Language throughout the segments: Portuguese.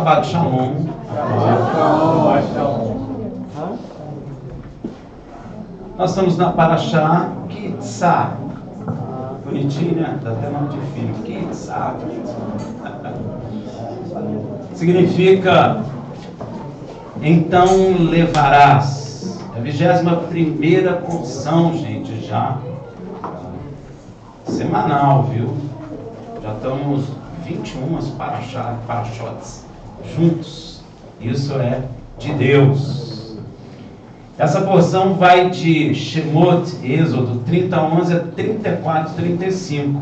Shabbat Shalom. Nós estamos na Parashá Ki-Tzá. Bonitinho, né? Dá até nome de filho. Ki-Tzá. Significa, então levarás. É a 21ª porção, gente, já. Semanal, viu? Já estamos 21 parashotes juntos. Isso é de Deus. Essa porção vai de Shemot, Êxodo 30:11 a 34:35.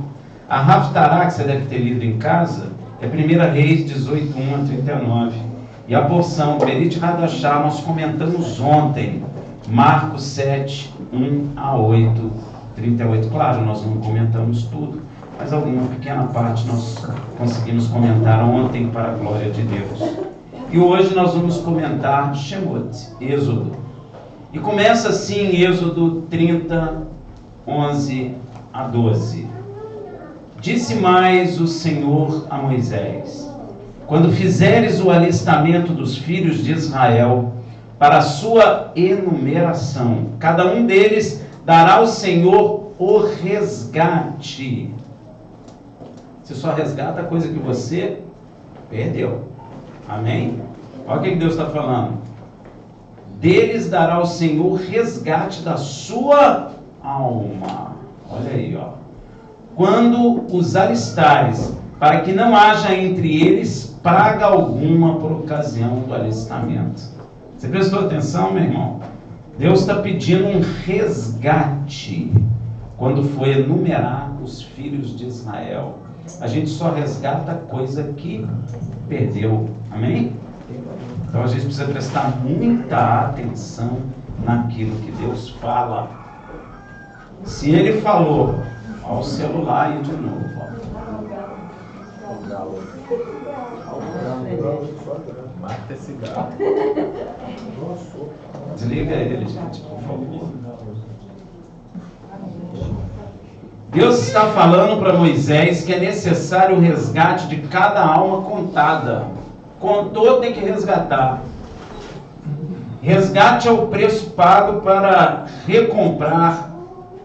A Haftará, que você deve ter lido em casa, é 1 Reis 18:1 a 39. E a porção Berit Hadashá nós comentamos ontem, Marcos 7:1 a 8, 38. Claro, nós não comentamos tudo, mas alguma pequena parte nós conseguimos comentar ontem para a glória de Deus. E hoje nós vamos comentar Shemot, Êxodo. E começa assim, Êxodo 30:11 a 12. Disse mais o Senhor a Moisés: quando fizeres o alistamento dos filhos de Israel para a sua enumeração, cada um deles dará ao Senhor o resgate. Você só resgata a coisa que você perdeu. Amém? Olha o que Deus está falando. Deles dará ao Senhor resgate da sua alma. Olha aí, ó. Quando os alistares, para que não haja entre eles praga alguma por ocasião do alistamento. Você prestou atenção, meu irmão? Deus está pedindo um resgate quando foi enumerar os filhos de Israel. A gente só resgata a coisa que perdeu. Amém? Então a gente precisa prestar muita atenção naquilo que Deus fala. Se Ele falou, ao celular aí de novo. Mata esse galo. Desliga ele, gente, por favor. Deus está falando para Moisés que é necessário o resgate de cada alma contada. Contou, tem que resgatar. Resgate é o preço pago para recomprar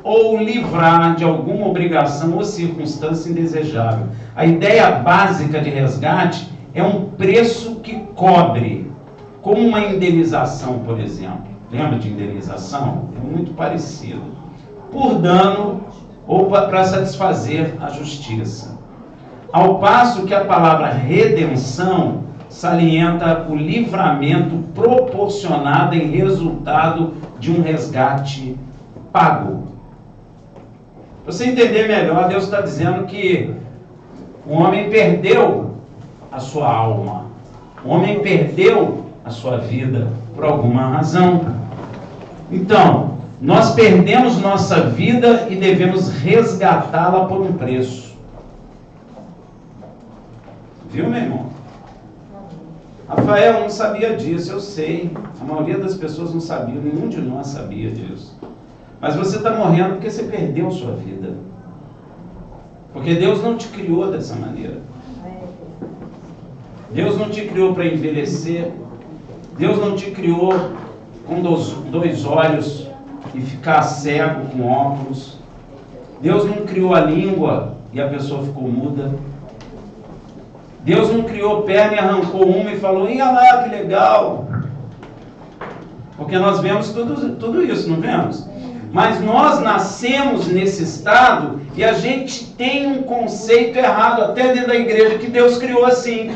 ou livrar de alguma obrigação ou circunstância indesejável. A ideia básica de resgate é um preço que cobre, como uma indenização, por exemplo. Lembra de indenização? É muito parecido. Por dano ou para satisfazer a justiça. Ao passo que a palavra redenção salienta o livramento proporcionado em resultado de um resgate pago. Para você entender melhor, Deus está dizendo que o homem perdeu a sua alma. O homem perdeu a sua vida por alguma razão. Então, nós perdemos nossa vida e devemos resgatá-la por um preço. Viu, meu irmão? Rafael não sabia disso, eu sei. A maioria das pessoas não sabia, nenhum de nós sabia disso. Mas você está morrendo porque você perdeu sua vida. Porque Deus não te criou dessa maneira. Deus não te criou para envelhecer. Deus não te criou com dois olhos e ficar cego com óculos. Deus não criou a língua e a pessoa ficou muda. Deus não criou perna e arrancou uma e falou, ia lá, que legal. Porque nós vemos tudo isso, não vemos? Mas nós nascemos nesse estado e a gente tem um conceito errado, até dentro da igreja, que Deus criou assim.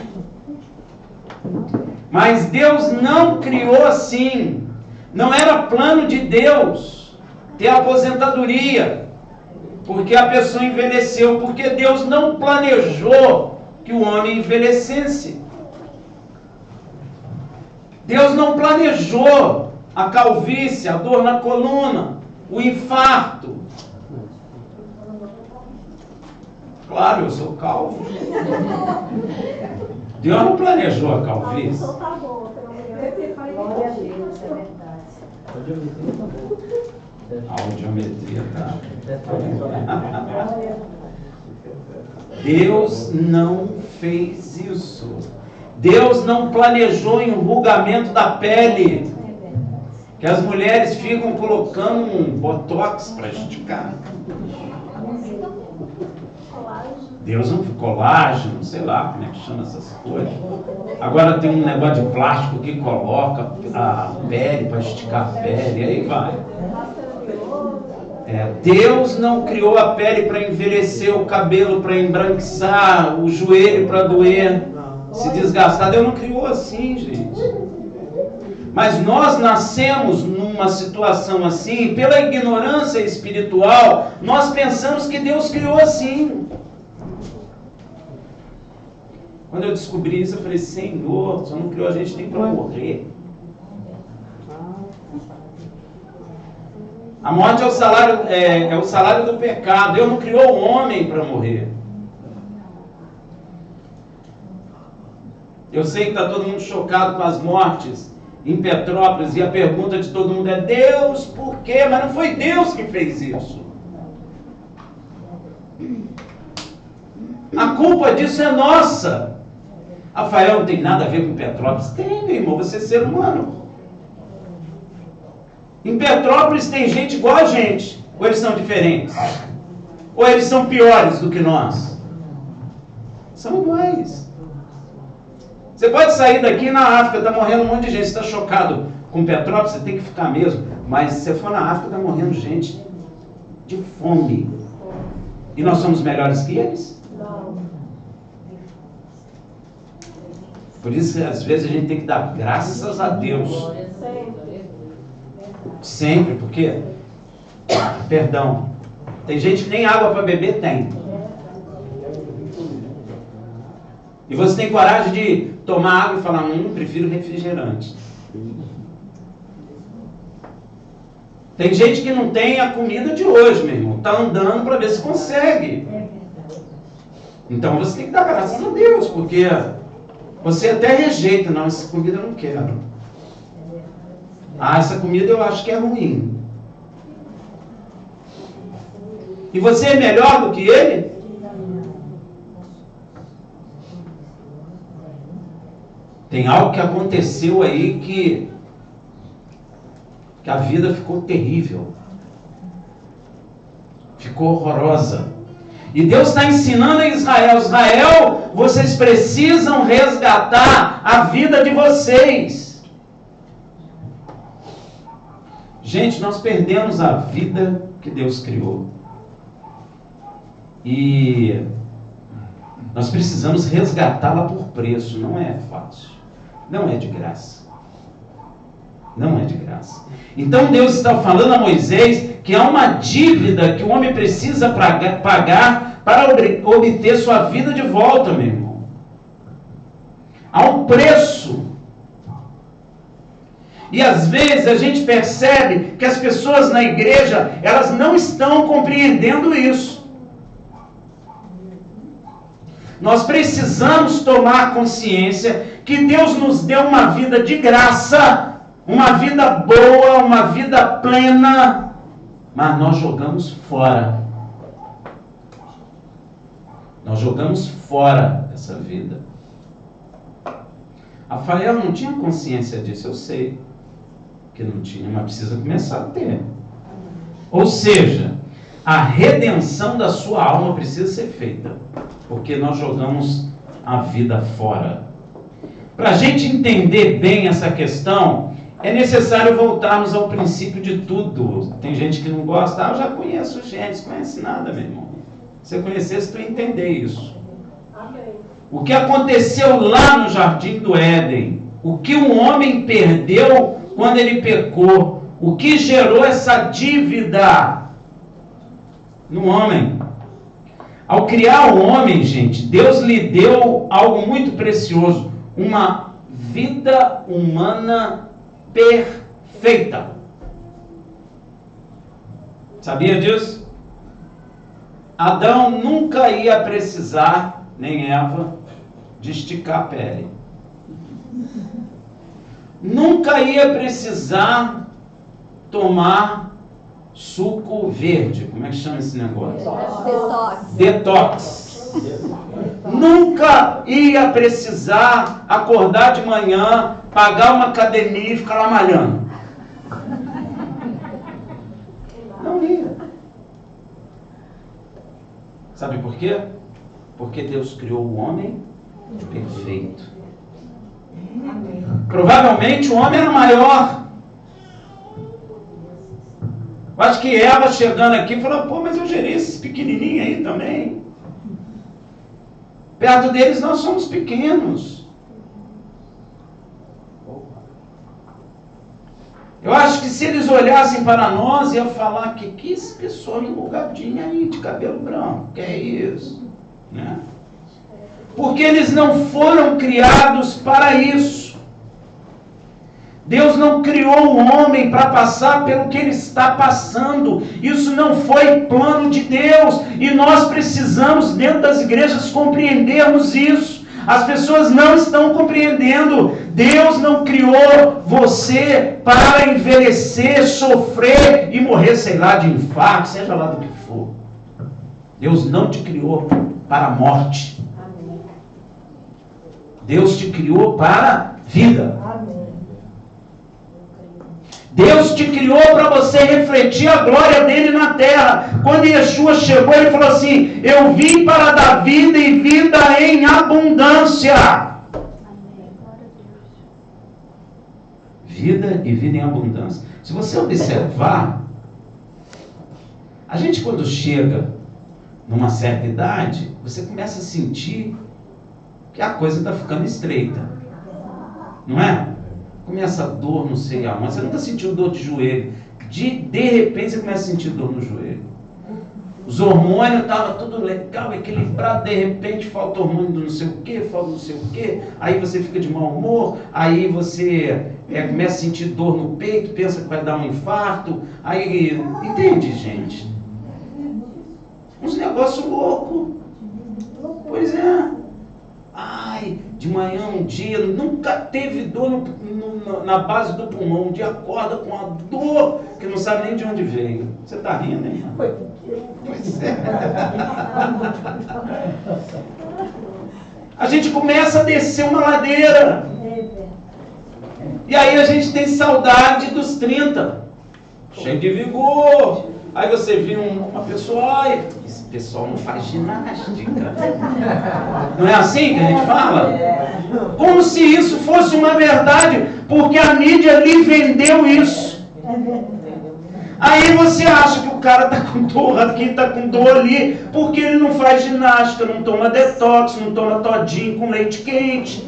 Mas Deus não criou assim. Não era plano de Deus ter aposentadoria, porque a pessoa envelheceu, porque Deus não planejou que o homem envelhecesse. Deus não planejou a calvície, a dor na coluna, o infarto. Claro, eu sou calvo. Deus não planejou a calvície. A audiometria tá. Deus não fez isso. Deus não planejou enrugamento da pele. Que as mulheres ficam colocando um botox para esticar. Deus não colágeno, sei lá como é que chama essas coisas. Agora tem um negócio de plástico que coloca a pele para esticar a pele, aí vai. Deus não criou a pele para envelhecer, o cabelo para embranquiçar, o joelho para doer, se desgastar. Deus não criou assim, gente. Mas nós nascemos numa situação assim, pela ignorância espiritual, nós pensamos que Deus criou assim. Quando eu descobri isso, eu falei, Senhor, você não criou a gente nem para morrer. A morte é o salário do pecado. Deus não criou o homem para morrer. Eu sei que está todo mundo chocado com as mortes em Petrópolis, e a pergunta de todo mundo é, Deus, por quê? Mas não foi Deus que fez isso. A culpa disso é nossa. Rafael, não tem nada a ver com Petrópolis. Tem, meu irmão, você é ser humano. Em Petrópolis tem gente igual a gente. Ou eles são diferentes? Ou eles são piores do que nós? São iguais. Você pode sair daqui na África, está morrendo um monte de gente. Você está chocado com Petrópolis, você tem que ficar mesmo. Mas se você for na África, está morrendo gente de fome. E nós somos melhores que eles? Não. Por isso que às vezes a gente tem que dar graças a Deus. Sempre, porque, perdão, tem gente que nem água para beber tem. E você tem coragem de tomar água e falar, prefiro refrigerante. Tem gente que não tem a comida de hoje, meu irmão. Está andando para ver se consegue. Então você tem que dar graças a Deus, porque você até rejeita, não, essa comida eu não quero. Essa comida eu acho que é ruim. E você é melhor do que ele? Tem algo que aconteceu aí que a vida ficou terrível. Ficou horrorosa. E Deus está ensinando a Israel, Israel, vocês precisam resgatar a vida de vocês. Gente, nós perdemos a vida que Deus criou. E nós precisamos resgatá-la por preço. Não é fácil. Não é de graça. Não é de graça. Então Deus está falando a Moisés que há uma dívida que o homem precisa pagar para obter sua vida de volta, meu irmão. Há um preço. E às vezes a gente percebe que as pessoas na igreja, elas não estão compreendendo isso. Nós precisamos tomar consciência que Deus nos deu uma vida de graça, uma vida boa, uma vida plena, mas nós jogamos fora. Nós jogamos fora essa vida. Rafael não tinha consciência disso, eu sei que não tinha, mas precisa começar a ter. Ou seja, a redenção da sua alma precisa ser feita, porque nós jogamos a vida fora. Para a gente entender bem essa questão, é necessário voltarmos ao princípio de tudo. Tem gente que não gosta, eu já conheço o Gênesis, conhece nada, meu irmão. Se você conhecesse, tu ia entender isso. Amém. O que aconteceu lá no Jardim do Éden, o que um homem perdeu quando ele pecou, o que gerou essa dívida no homem. Ao criar o homem, gente, Deus lhe deu algo muito precioso, uma vida humana perfeita. Sabia disso? Adão nunca ia precisar, nem Eva, de esticar a pele. Nunca ia precisar tomar suco verde. Como é que chama esse negócio? Detox. nunca ia precisar acordar de manhã, pagar uma academia e ficar lá malhando. Não ia. Sabe por quê? Porque Deus criou o homem perfeito. Provavelmente o homem era maior. Eu acho que Eva chegando aqui falou, pô, mas eu gerei esses pequenininhos aí também. Perto deles nós somos pequenos. Eu acho que se eles olhassem para nós, iam falar que esse pessoal enrugadinho aí, de cabelo branco, que é isso? Né? Porque eles não foram criados para isso. Deus não criou o homem para passar pelo que ele está passando. Isso não foi plano de Deus. E nós precisamos, dentro das igrejas, compreendermos isso. As pessoas não estão compreendendo. Deus não criou você para envelhecer, sofrer e morrer, sei lá, de infarto, seja lá do que for. Deus não te criou para a morte. Deus te criou para a vida. Deus te criou para você refletir a glória dele na terra. Quando Yeshua chegou, ele falou assim, eu vim para dar vida e vida em abundância. Vida e vida em abundância. Se você observar, a gente quando chega numa certa idade, você começa a sentir que a coisa está ficando estreita. Não é? Começa a dor, não sei aonde. Você nunca sentiu dor de joelho. De repente você começa a sentir dor no joelho. Os hormônios estavam tudo legal, equilibrado. De repente falta hormônio do não sei o que, falta não sei o que. Aí você fica de mau humor. Aí você começa a sentir dor no peito, pensa que vai dar um infarto. Aí, entende, gente? Uns negócios loucos. Pois é. Ai, de manhã um dia, nunca teve dor na base do pulmão. Um dia acorda com a dor, que não sabe nem de onde veio. Você está rindo, hein? Pois é. A gente começa a descer uma ladeira. E aí a gente tem saudade dos 30. Cheio de vigor. Aí você viu uma pessoa, ai, esse pessoal não faz ginástica. Não é assim que a gente fala? Como se isso fosse uma verdade, porque a mídia lhe vendeu isso. Aí você acha que o cara está com dor aqui, está com dor ali, porque ele não faz ginástica, não toma detox, não toma todinho com leite quente.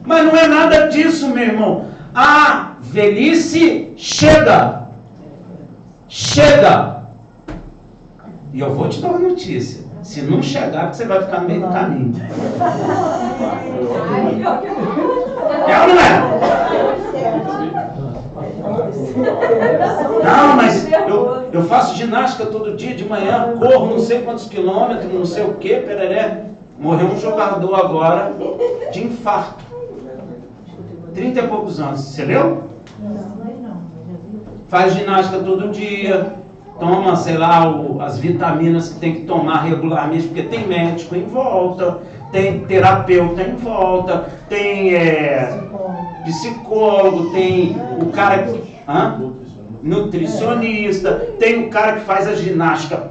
Mas não é nada disso, meu irmão. A velhice chega. Chega. E eu vou te dar uma notícia. Se não chegar, você vai ficar no meio do caminho. É ou não é? Não, mas eu faço ginástica todo dia de manhã, corro não sei quantos quilômetros, não sei o que, pereré. Morreu um jogador agora de infarto. 30 e poucos anos. Você leu? Faz ginástica todo dia. Toma, sei lá, as vitaminas que tem que tomar regularmente, porque tem médico em volta, tem terapeuta em volta, tem psicólogo, tem o cara que... nutricionista, tem o cara que faz a ginástica,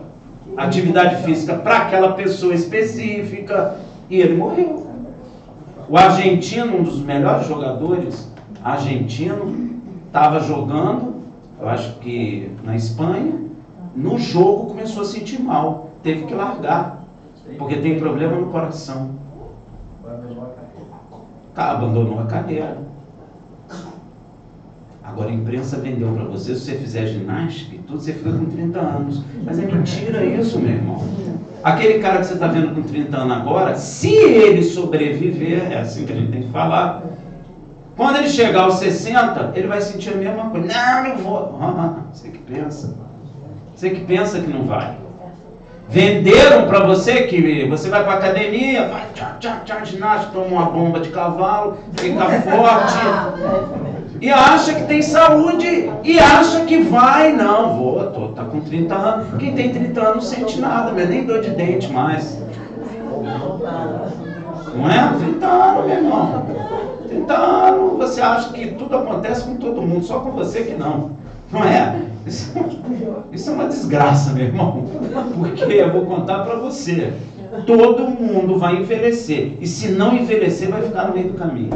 atividade física para aquela pessoa específica, e ele morreu. O argentino, um dos melhores jogadores argentino, estava jogando, eu acho que na Espanha. No jogo começou a sentir mal, teve que largar, porque tem problema no coração. Abandonou a cadeira. Agora a imprensa vendeu para você, se você fizer ginástica e tudo, você fica com 30 anos. Mas é mentira isso, meu irmão. Aquele cara que você está vendo com 30 anos agora, se ele sobreviver, é assim que a gente tem que falar, quando ele chegar aos 60, ele vai sentir a mesma coisa. Não, eu vou. Você que pensa. Você que pensa que não vai. Venderam para você que você vai para a academia, vai ginástica, toma uma bomba de cavalo, fica forte. E acha que tem saúde. E acha que vai. Não, tá com 30 anos. Quem tem 30 anos não sente nada, nem dor de dente mais. Não é? 30 anos, meu irmão. 30 anos, você acha que tudo acontece com todo mundo, só com você que não. Não é? Isso é uma desgraça, meu irmão. Porque eu vou contar para você. Todo mundo vai envelhecer. E se não envelhecer, vai ficar no meio do caminho.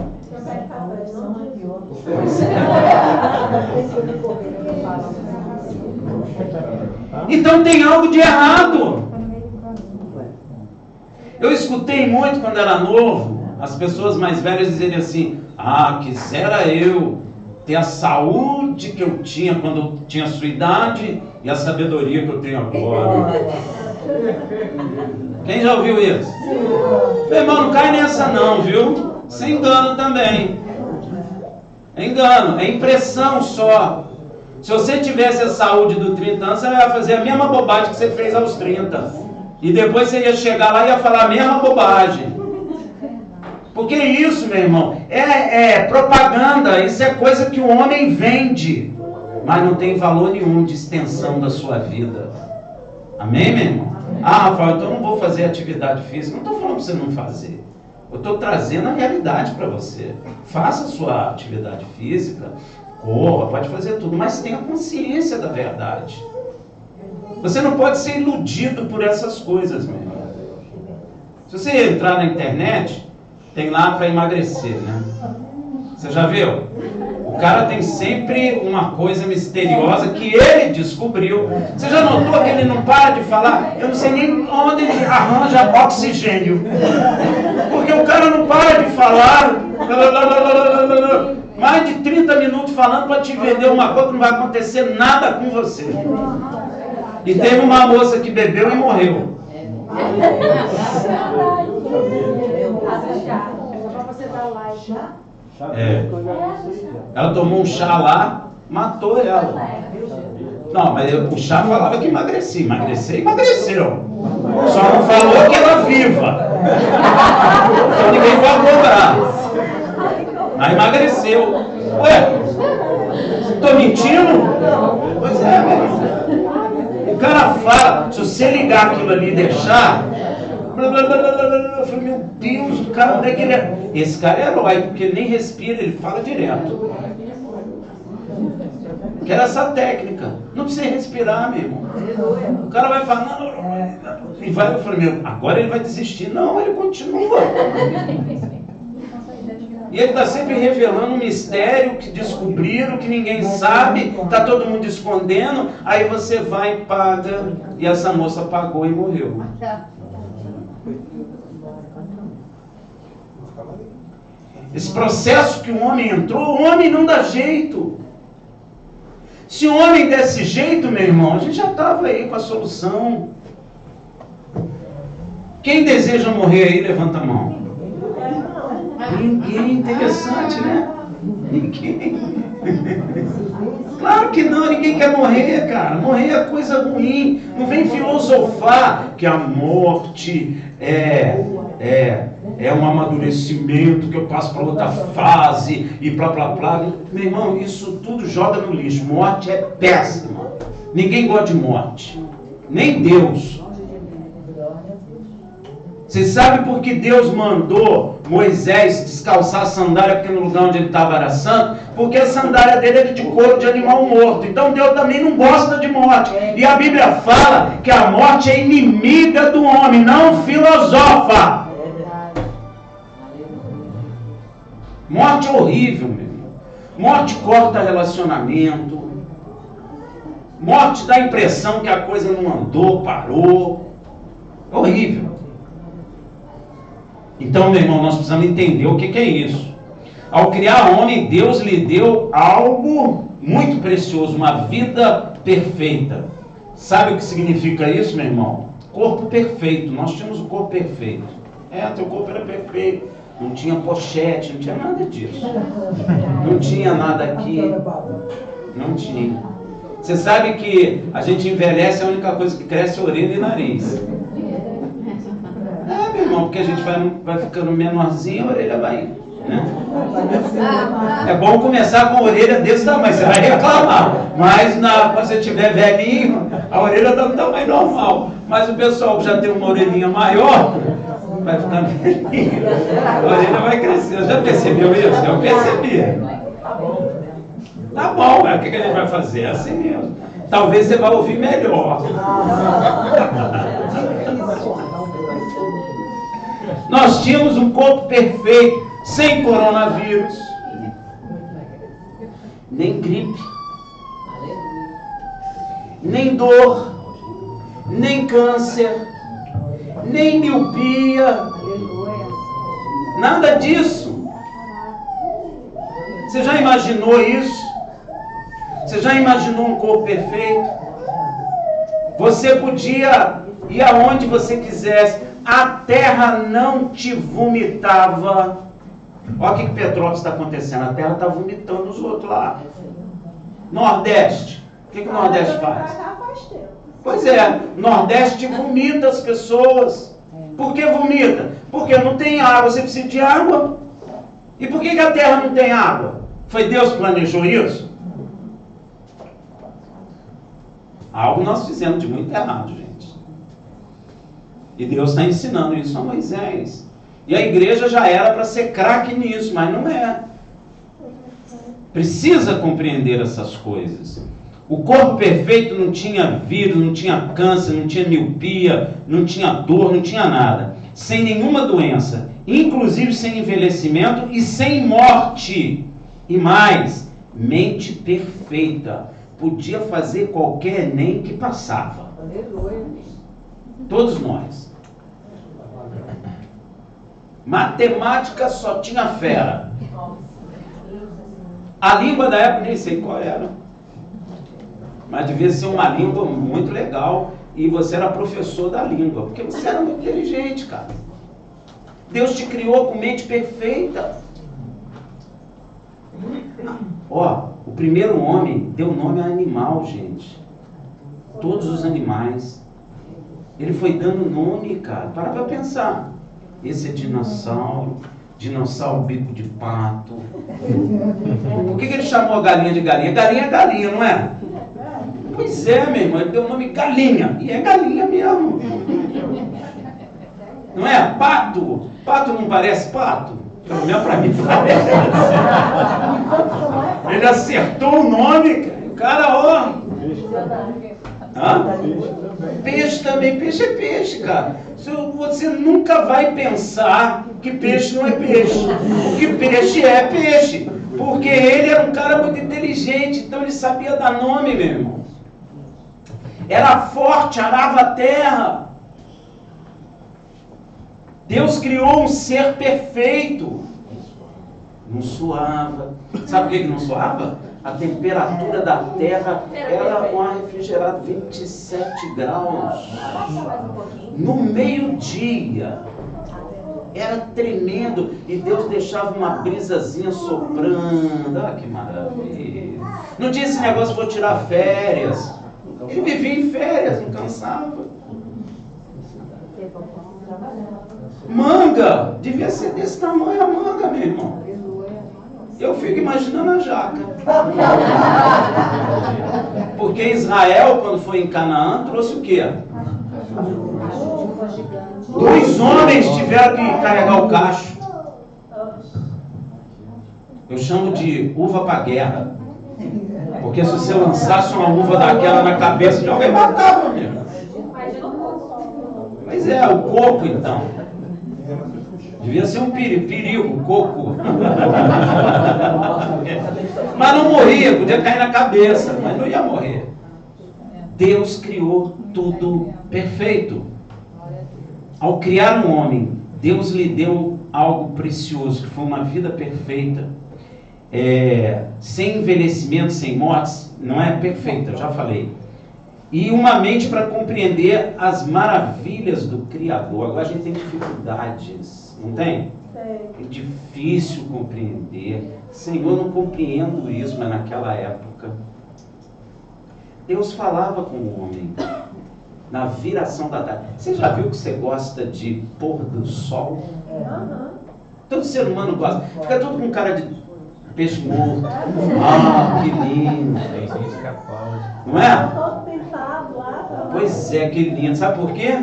Então tem algo de errado. Eu escutei muito quando era novo, as pessoas mais velhas dizerem assim: ah, quisera eu ter a saúde que eu tinha quando eu tinha a sua idade e a sabedoria que eu tenho agora. Quem já ouviu isso? Meu irmão, não cai nessa não, viu? Isso é engano também. É engano, é impressão só. Se você tivesse a saúde dos 30 anos, você ia fazer a mesma bobagem que você fez aos 30. E depois você ia chegar lá e ia falar a mesma bobagem. Porque isso, meu irmão, é propaganda, isso é coisa que o homem vende, mas não tem valor nenhum de extensão da sua vida. Amém, meu irmão? Ah, Rafael, então eu não vou fazer atividade física. Não estou falando para você não fazer. Eu estou trazendo a realidade para você. Faça a sua atividade física, corra, pode fazer tudo, mas tenha consciência da verdade. Você não pode ser iludido por essas coisas, meu irmão. Se você entrar na internet, tem lá para emagrecer, né? Você já viu? O cara tem sempre uma coisa misteriosa que ele descobriu. Você já notou que ele não para de falar? Eu não sei nem onde ele arranja oxigênio. Porque o cara não para de falar. Mais de 30 minutos falando para te vender uma coisa que não vai acontecer nada com você. E teve uma moça que bebeu e morreu. Ela tomou um chá lá, matou ela. Não, mas o chá falava que emagrecia. Emagreceu. Só não falou que era viva. Então ninguém vai cobrar. Mas emagreceu. Ué, tô mentindo? Pois é, meu irmão. O cara fala, se você ligar aquilo ali e deixar, eu falei, meu Deus, o cara, onde é que ele é? Esse cara é herói, porque ele nem respira, ele fala direto. Quero essa técnica. Não precisa respirar, meu irmão. O cara vai falar, e vai, eu falei, meu, agora ele vai desistir. Não, ele continua. E ele está sempre revelando um mistério que descobriram, que ninguém sabe, está todo mundo escondendo, aí você vai e paga, e essa moça pagou e morreu. Esse processo que o homem entrou, o homem não dá jeito. Se o homem desse jeito, meu irmão, a gente já estava aí com a solução. Quem deseja morrer aí, levanta a mão. Ninguém. Interessante, né? Ninguém. Claro que não, ninguém quer morrer, cara. Morrer é coisa ruim. Não vem filosofar que a morte é um amadurecimento, que eu passo para outra fase e blá blá blá. Meu irmão, isso tudo joga no lixo. Morte é péssima. Ninguém gosta de morte. Nem Deus. Você sabe por que Deus mandou Moisés descalçar a sandália, porque no lugar onde ele estava era santo? Porque a sandália dele era de couro de animal morto. Então Deus também não gosta de morte. E a Bíblia fala que a morte é inimiga do homem, não filosofa. Morte é horrível, meu irmão. Morte corta relacionamento. Morte dá a impressão que a coisa não andou, parou. É horrível. Então, meu irmão, nós precisamos entender o que é isso. Ao criar o homem, Deus lhe deu algo muito precioso, uma vida perfeita. Sabe o que significa isso, meu irmão? Corpo perfeito. Nós tínhamos o corpo perfeito. Teu corpo era perfeito. Não tinha pochete, não tinha nada disso. Não tinha nada aqui. Não tinha. Você sabe que a gente envelhece, a única coisa que cresce é orelha e nariz. Meu irmão, porque a gente vai ficando menorzinho, a orelha vai, né? É bom começar com a orelha desse tamanho, você vai reclamar. Mas quando você estiver velhinho, a orelha está no tamanho normal. Mas o pessoal que já tem uma orelhinha maior, vai ficar velhinho. A orelha vai crescer. Já percebeu isso? Eu percebi. Tá bom, mas o que a gente vai fazer? É assim mesmo. Talvez você vá ouvir melhor. Nós tínhamos um corpo perfeito, sem coronavírus, nem gripe, nem dor, nem câncer, nem miopia, nada disso. Você já imaginou isso? Você já imaginou um corpo perfeito? Você podia ir aonde você quisesse, a terra não te vomitava. Olha o que Petrópolis está acontecendo, a terra está vomitando os outros lá. Nordeste, o que o Nordeste faz? Pois é, Nordeste vomita as pessoas. Por que vomita? Porque não tem água, você precisa de água. E por que a terra não tem água? Foi Deus que planejou isso? Algo nós fizemos de muito errado, gente. E Deus está ensinando isso a Moisés. E a igreja já era para ser craque nisso, mas não é. Precisa compreender essas coisas. O corpo perfeito não tinha vírus, não tinha câncer, não tinha miopia, não tinha dor, não tinha nada. Sem nenhuma doença, inclusive sem envelhecimento e sem morte. E mais, mente perfeita. Podia fazer qualquer Enem que passava. Todos nós. Matemática só tinha fera. A língua da época nem sei qual era. Mas devia ser uma língua muito legal. E você era professor da língua. Porque você era muito inteligente, cara. Deus te criou com mente perfeita. Ó, o primeiro homem deu nome a animal, gente. Todos os animais. Ele foi dando nome, cara. Para pra pensar. Esse é dinossauro. Dinossauro bico de pato. Por que ele chamou a galinha de galinha? Galinha é galinha, não é? Pois é, meu irmão. Ele deu o nome galinha. E é galinha mesmo. Não é? Pato. Pato não parece pato? Pelo menos para mim parece. Ele acertou o nome, cara. O cara, ó. Hã? Peixe também. Peixe é peixe, cara. Você nunca vai pensar que peixe não é peixe. Que peixe é peixe. Porque ele era um cara muito inteligente, então ele sabia dar nome, meu irmão. Era forte, arava a terra. Deus criou um ser perfeito. Não suava. Sabe por que não suava? A temperatura da terra era um ar refrigerado 27 graus. No meio-dia. Era tremendo. E Deus deixava uma brisazinha soprando. Ah, que maravilha. Não tinha esse negócio, vou tirar férias. Ele vivia em férias, não cansava. Manga, devia ser desse tamanho a manga, meu irmão. Eu fico imaginando a jaca. Porque Israel, quando foi em Canaã, trouxe o quê? 2 homens tiveram que carregar o cacho. Eu chamo de uva para guerra. Porque se você lançasse uma uva daquela na cabeça de alguém, matava mesmo. Pois é, o coco então. Devia ser um perigo, coco. Mas não morria, podia cair na cabeça, mas não ia morrer. Deus criou tudo perfeito. Ao criar um homem, Deus lhe deu algo precioso, que foi uma vida perfeita, sem envelhecimento, sem mortes, não é perfeita, eu já falei. E uma mente para compreender as maravilhas do Criador. Agora a gente tem dificuldades, não tem? É difícil compreender. Senhor, eu não compreendo isso, mas naquela época Deus falava com o homem na viração da tarde. Você já viu que você gosta de pôr do sol? Todo ser humano gosta. Fica todo com cara de peixe morto. Ah, que lindo. Não é? Pois é, que lindo. Sabe por quê?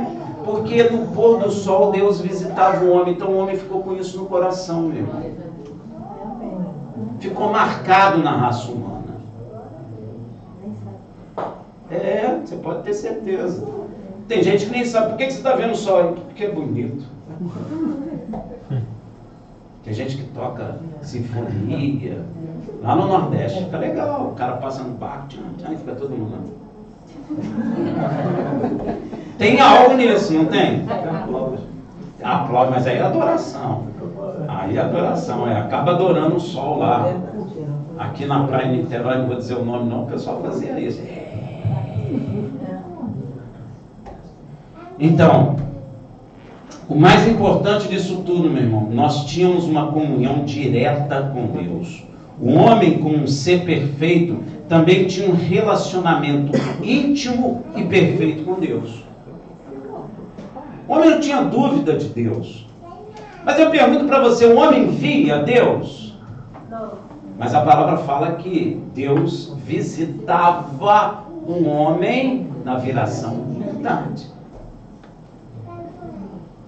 Porque no pôr do sol Deus visitava o homem, então o homem ficou com isso no coração, meu irmão. Ficou marcado na raça humana. Você pode ter certeza. Tem gente que nem sabe. Por que você está vendo o sol aí? Porque é bonito. Tem gente que toca sinfonia. Lá no Nordeste fica legal. O cara passa no parque, aí fica todo mundo lá. Tem algo nisso, não tem? Aplaude, mas aí é adoração. Aí é adoração. Acaba adorando o sol lá. Aqui na praia de Niterói, não vou dizer o nome não, o pessoal fazia isso. Então, o mais importante disso tudo, meu irmão, nós tínhamos uma comunhão direta com Deus. O homem, como um ser perfeito, também tinha um relacionamento íntimo e perfeito com Deus. O homem não tinha dúvida de Deus. Mas eu pergunto para você, o homem via Deus? Não. Mas a palavra fala que Deus visitava um homem na viração de tarde.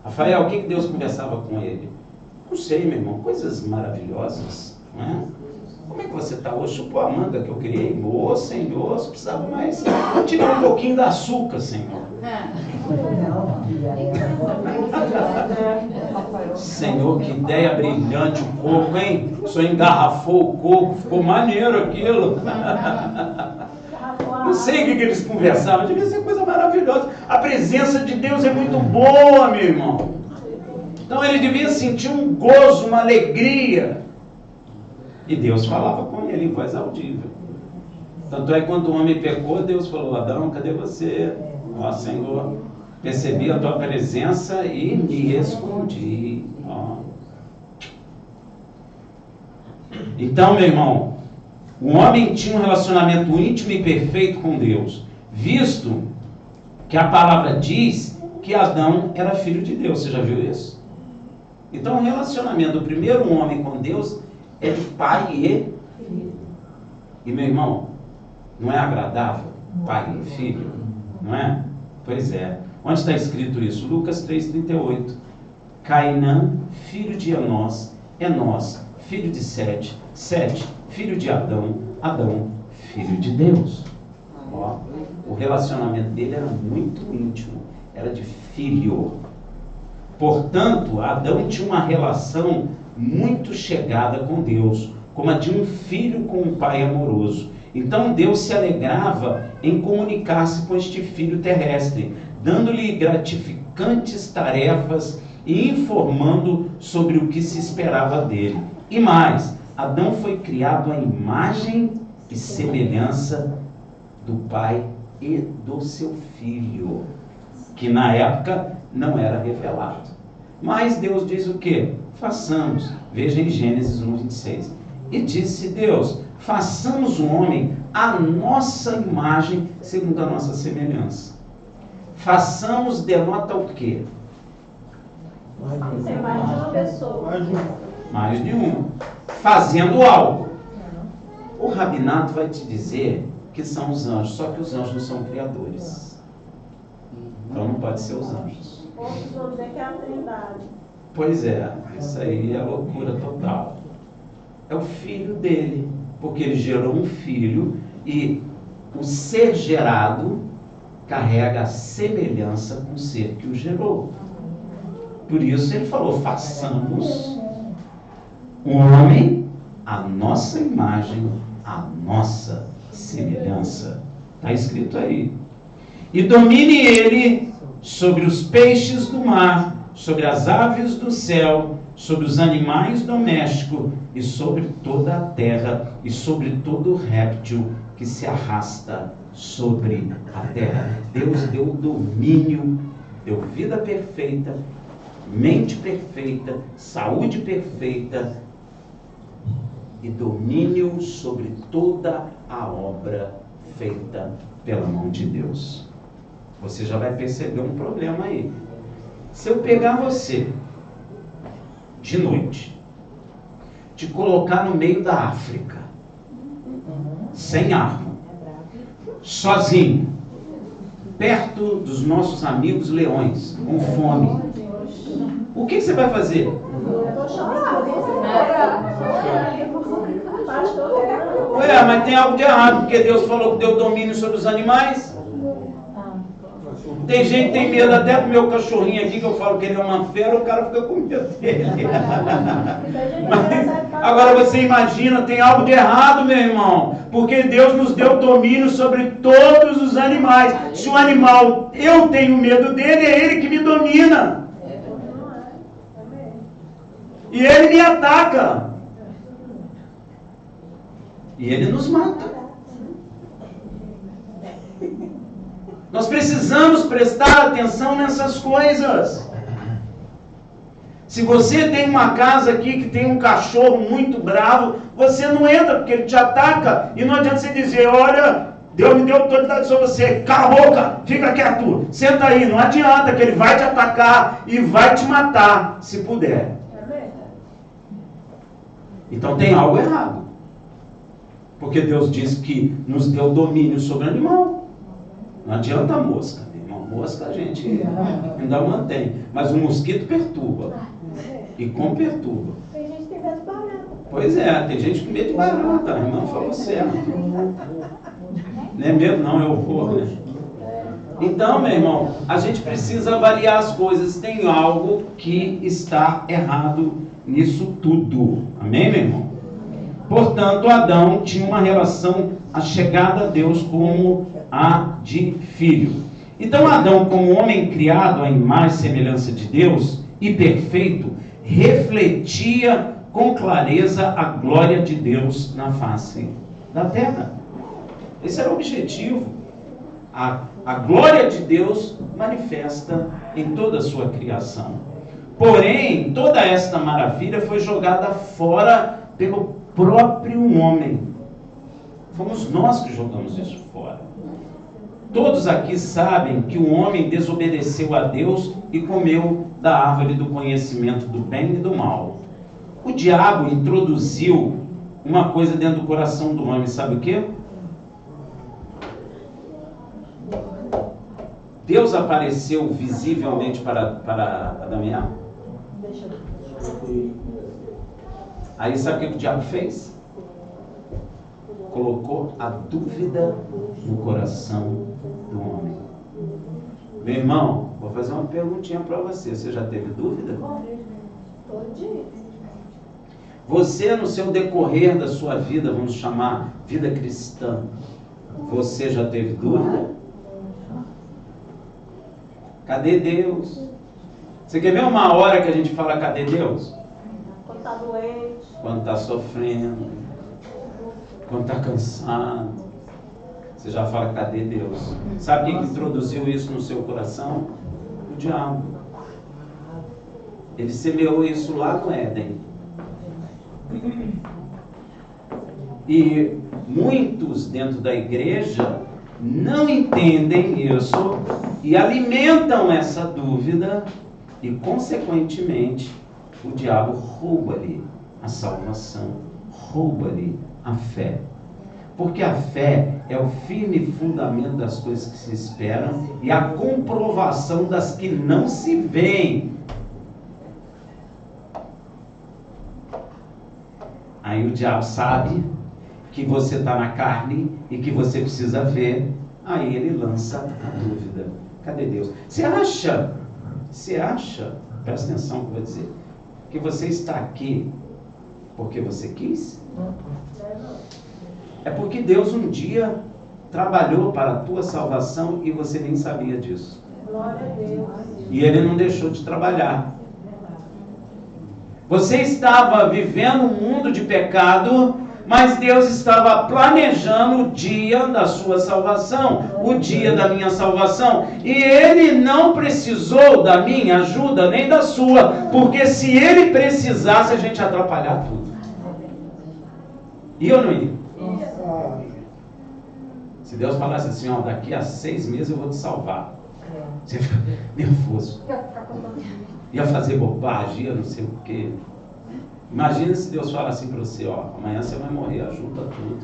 Rafael, o que Deus conversava com ele? Não sei, meu irmão, coisas maravilhosas, não é? Como é que você está hoje? Chupou a manga que eu criei? Ô, Senhor, você precisava mais tirar um pouquinho da açúcar, Senhor. Senhor, que ideia brilhante o coco, hein? O senhor engarrafou o coco, ficou maneiro aquilo. Não sei o que eles conversavam, devia ser coisa maravilhosa. A presença de Deus é muito boa, meu irmão. Então ele devia sentir um gozo, uma alegria. E Deus falava com ele em voz audível. Tanto é que quando o homem pecou, Deus falou: Adão, cadê você? Ó, Senhor, percebi a tua presença e me escondi. Ó. Então, meu irmão, o homem tinha um relacionamento íntimo e perfeito com Deus, visto que a palavra diz que Adão era filho de Deus. Você já viu isso? Então, o relacionamento do primeiro homem com Deus é de pai e filho. E, meu irmão, não é agradável pai e filho? Não é? Pois é. Onde está escrito isso? Lucas 3,38. Cainã, filho de Enós, Enós, filho de Sete, Sete, filho de Adão, Adão, filho de Deus. Ó, o relacionamento dele era muito íntimo, era de filho. Portanto, Adão tinha uma relação muito chegada com Deus, como a de um filho com um pai amoroso. Então Deus se alegrava em comunicar-se com este filho terrestre, dando-lhe gratificantes tarefas e informando sobre o que se esperava dele. E mais, Adão foi criado à imagem e semelhança do pai e do seu filho, que na época não era revelado. Mas Deus diz o quê? Façamos. Veja em Gênesis 1:26. E disse Deus: façamos o homem à nossa imagem, segundo a nossa semelhança. Façamos denota o quê? Tem mais de uma pessoa. Mais de uma. Fazendo algo. O rabinato vai te dizer que são os anjos, só que os anjos não são criadores. Então não pode ser os anjos. Outros vão dizer que é a Trindade. Pois é, isso aí é loucura total. É o filho dele, porque ele gerou um filho e o ser gerado carrega a semelhança com o ser que o gerou. Por isso ele falou: façamos o homem à nossa imagem, à nossa semelhança. Está escrito aí. E domine ele sobre os peixes do mar, sobre as aves do céu, sobre os animais domésticos e sobre toda a terra e sobre todo réptil que se arrasta sobre a terra. Deus deu domínio, deu vida perfeita, mente perfeita, saúde perfeita e domínio sobre toda a obra feita pela mão de Deus. Você já vai perceber um problema aí. Se eu pegar você de noite, te colocar no meio da África, sem arma, sozinho, perto dos nossos amigos leões, com fome. O que você vai fazer? Eu vou chorar. Pastor, Ué, mas tem algo de errado, porque Deus falou que deu domínio sobre os animais. Tem gente que tem medo até do meu cachorrinho aqui, que eu falo que ele é uma fera, o cara fica com medo dele. Mas, agora você imagina, tem algo de errado, meu irmão, porque Deus nos deu domínio sobre todos os animais. Se o animal, eu tenho medo dele, é ele que me domina. E ele me ataca. E ele nos mata. Nós precisamos prestar atenção nessas coisas. Se você tem uma casa aqui que tem um cachorro muito bravo, você não entra porque ele te ataca. E não adianta você dizer, olha, Deus me deu autoridade sobre você, cala a boca, fica quieto, senta aí. Não adianta, que ele vai te atacar e vai te matar, se puder. Então tem algo errado. Porque Deus disse que nos deu domínio sobre o animal. Não adianta a mosca, meu irmão. Mosca a gente ainda mantém. Mas o mosquito perturba. E como perturba? tem gente que tem medo de barata. Pois é, tem gente com medo de barata. A irmã falou certo. Não é medo não, é horror, né? Então, meu irmão, a gente precisa avaliar as coisas. Tem algo que está errado nisso tudo. Amém, meu irmão? Portanto, Adão tinha uma relação achegada a Deus como a de filho. Então, Adão, como homem criado à imagem e semelhança de Deus e perfeito, refletia com clareza a glória de Deus na face da terra. Esse era o objetivo. A glória de Deus manifesta em toda a sua criação. Porém, toda esta maravilha foi jogada fora pelo próprio homem. Fomos nós que jogamos isso fora. Todos aqui sabem que o homem desobedeceu a Deus e comeu da árvore do conhecimento do bem e do mal. O diabo introduziu uma coisa dentro do coração do homem, sabe o quê? Deus apareceu visivelmente para Adão e Eva. Aí sabe o que o diabo fez? Colocou a dúvida no coração do homem. Meu irmão, vou fazer uma perguntinha para você. Você já teve dúvida? Todo dia. Você, no seu decorrer da sua vida, vamos chamar vida cristã, você já teve dúvida? Cadê Deus? Você quer ver uma hora que a gente fala cadê Deus? Quando está doente. Quando está sofrendo, quando está cansado. Você já fala, cadê Deus? Sabe quem introduziu isso no seu coração? O diabo. Ele semeou isso lá no Éden. E muitos dentro da igreja não entendem isso e alimentam essa dúvida e, consequentemente, o diabo rouba-lhe a salvação, rouba-lhe a fé. Porque a fé é o firme fundamento das coisas que se esperam e a comprovação das que não se veem. Aí o diabo sabe que você está na carne e que você precisa ver. Aí ele lança a dúvida. Cadê Deus? Você acha, presta atenção no que eu vou dizer, que você está aqui porque você quis? É porque Deus um dia trabalhou para a tua salvação e você nem sabia disso. Glória a Deus. E Ele não deixou de trabalhar. Você estava vivendo um mundo de pecado, mas Deus estava planejando o dia da sua salvação, o dia da minha salvação. E Ele não precisou da minha ajuda, nem da sua, porque se Ele precisasse, a gente ia atrapalhar tudo. Ia ou não ia? Se Deus falasse assim, ó, daqui a 6 meses eu vou te salvar. Você fica nervoso. Ia fazer bobagem, ia não sei o quê. Imagina se Deus fala assim para você, ó, amanhã você vai morrer, ajuda tudo.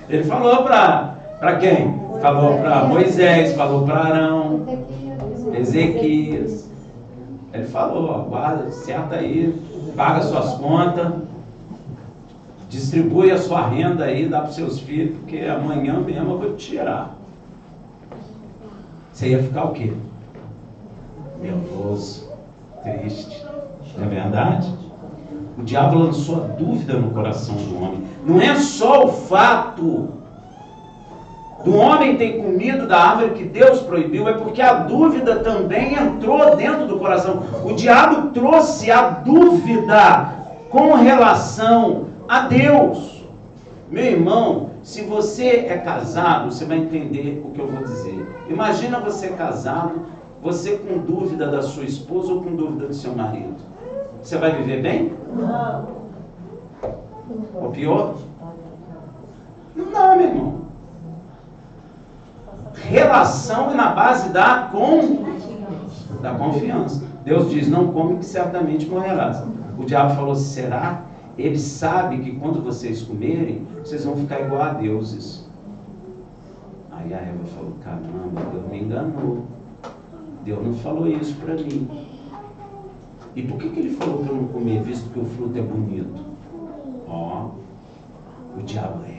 Ele falou para Para quem? Falou para Moisés, falou para Arão, Ezequias. Ele falou, ó, guarda, acerta aí, paga suas contas, distribui a sua renda aí, dá para os seus filhos, porque amanhã mesmo eu vou te tirar. Você ia ficar o quê? Nervoso, triste. Não é verdade? O diabo lançou a dúvida no coração do homem. Não é só o fato do homem ter comido da árvore que Deus proibiu, é porque a dúvida também entrou dentro do coração. O diabo trouxe a dúvida com relação a Deus. Meu irmão, se você é casado, você vai entender o que eu vou dizer. Imagina você casado, você com dúvida da sua esposa ou com dúvida do seu marido. Você vai viver bem? Não. Ou pior? Não dá, meu irmão. Relação é na base da confiança. Deus diz, não come que certamente morrerás. O diabo falou, será? Ele sabe que quando vocês comerem, vocês vão ficar igual a deuses. Aí a Eva falou, caramba, Deus me enganou. Deus não falou isso para mim. E por que ele falou para eu não comer, visto que o fruto é bonito? Ó, o diabo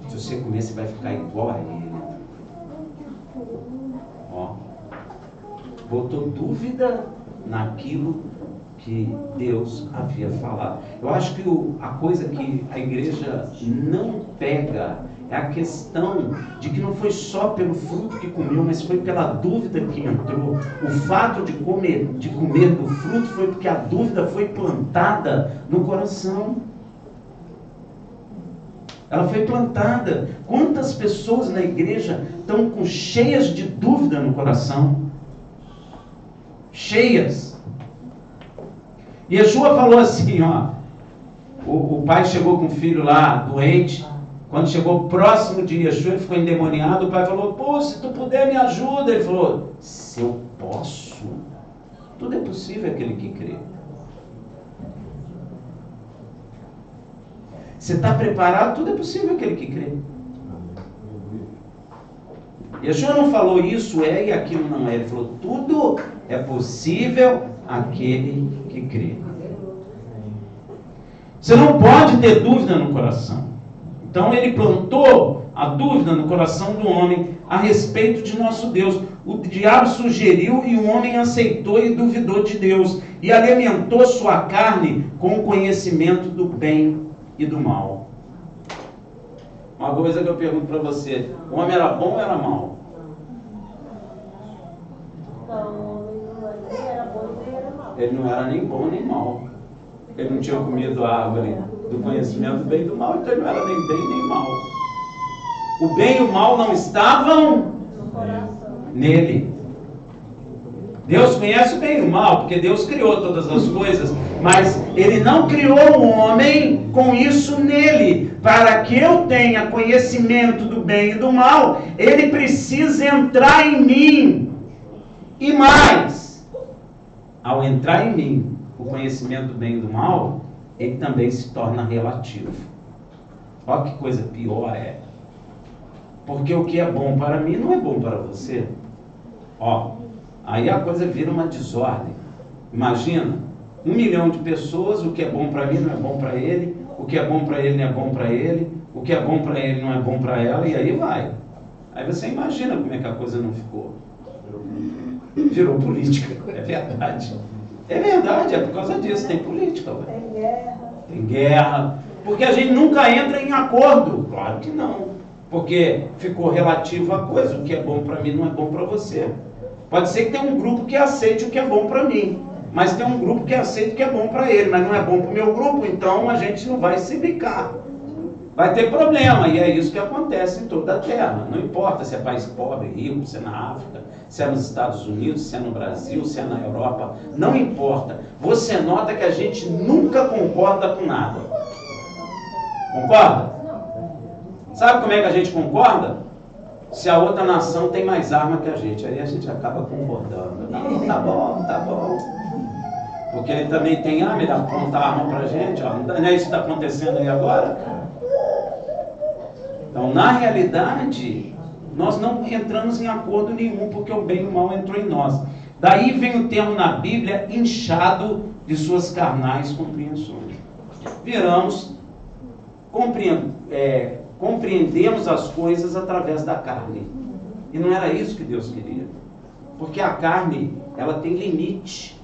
se você comer, você vai ficar igual a ele. Ó, botou dúvida naquilo que Deus havia falado. Eu acho que a coisa que a igreja não pega é a questão de que não foi só pelo fruto que comeu, mas foi pela dúvida que entrou. O fato de comer do fruto foi porque a dúvida foi plantada no coração. Ela foi plantada. Quantas pessoas na igreja estão cheias de dúvida no coração? Cheias. E Yeshua falou assim, ó, o pai chegou com o filho lá, doente. Quando chegou o próximo dia, Yeshua, ele ficou endemoniado. O pai falou, pô, se tu puder me ajuda. Ele falou, se eu posso, tudo é possível aquele que crê. Você está preparado? Tudo é possível aquele que crê. Yeshua não falou isso é e aquilo não é. Ele falou, tudo é possível aquele que crê. Você não pode ter dúvida no coração. Então ele plantou a dúvida no coração do homem a respeito de nosso Deus. O diabo sugeriu e o homem aceitou e duvidou de Deus. E alimentou sua carne com o conhecimento do bem e do mal. Uma coisa que eu pergunto para você, o homem era bom ou era mal? Não, o homem nem era bom nem era mal. Ele não era nem bom nem mal. Ele não tinha comido a árvore do conhecimento do bem e do mal, então ele não era nem bem nem mal. O bem e o mal não estavam No coração. nele. Deus conhece o bem e o mal, porque Deus criou todas as coisas, mas Ele não criou o homem com isso nele. Para que eu tenha conhecimento do bem e do mal, Ele precisa entrar em mim. E mais, ao entrar em mim o conhecimento do bem e do mal, ele também se torna relativo. Olha que coisa pior é. Porque o que é bom para mim não é bom para você. Ó, aí a coisa vira uma desordem. Imagina, 1 milhão de pessoas, o que é bom para mim não é bom para ele, o que é bom para ele não é bom para ele, o que é bom para ele não é bom para ela, e aí vai. Aí você imagina como é que a coisa não ficou. Virou política, é verdade. É verdade, é por causa disso, tem política. Ué. Tem guerra. Tem guerra, porque a gente nunca entra em acordo. Claro que não, porque ficou relativo a coisa, o que é bom para mim não é bom para você. Pode ser que tenha um grupo que aceite o que é bom para mim, mas tem um grupo que aceita o que é bom para ele, mas não é bom para o meu grupo, então a gente não vai se bicar. Vai ter problema, e é isso que acontece em toda a Terra. Não importa se é país pobre, rico, se é na África, se é nos Estados Unidos, se é no Brasil, se é na Europa, não importa. Você nota que a gente nunca concorda com nada. Concorda? Sabe como é que a gente concorda? Se a outra nação tem mais arma que a gente, aí a gente acaba concordando. Não, tá bom, tá bom. Porque ele também tem arma, ele aponta a arma pra gente, ó. Não é isso que está acontecendo aí agora? Então, na realidade, nós não entramos em acordo nenhum, porque o bem e o mal entrou em nós. Daí vem o termo na Bíblia, inchado de suas carnais compreensões. Viramos, compreendemos as coisas através da carne. E não era isso que Deus queria. Porque a carne, ela tem limite.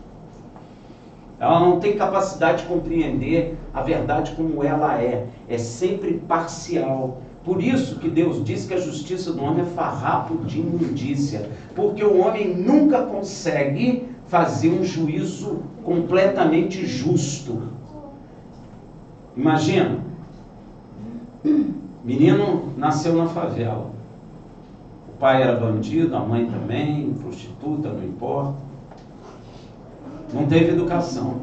Ela não tem capacidade de compreender a verdade como ela é. É sempre parcial. Por isso que Deus diz que a justiça do homem é farrapo de imundícia. Porque o homem nunca consegue fazer um juízo completamente justo. Imagina, menino nasceu na favela. O pai era bandido, a mãe também, prostituta, não importa. Não teve educação.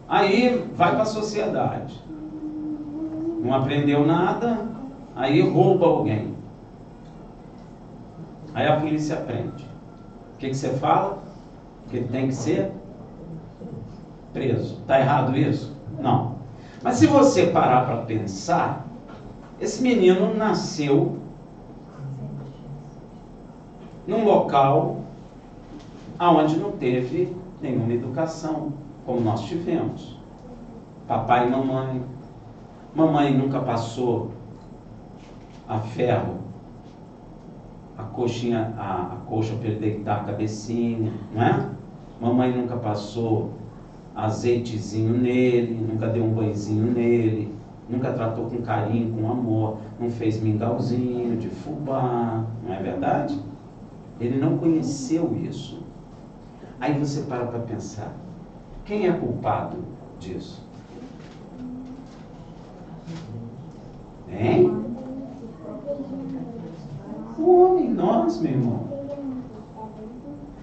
Aí vai para a sociedade. Não aprendeu nada, aí rouba alguém. Aí a polícia prende. O que você fala? Que ele tem que ser preso. Está errado isso? Não. Mas se você parar para pensar, esse menino nasceu num local onde não teve nenhuma educação, como nós tivemos. Papai e mamãe. Mamãe nunca passou a ferro, a coxa para ele deitar a cabecinha, não é? Mamãe nunca passou azeitezinho nele, nunca deu um banhozinho nele, nunca tratou com carinho, com amor, não fez mingauzinho de fubá, não é verdade? Ele não conheceu isso. Aí você para pensar, quem é culpado disso? Hein? O homem, nós, meu irmão.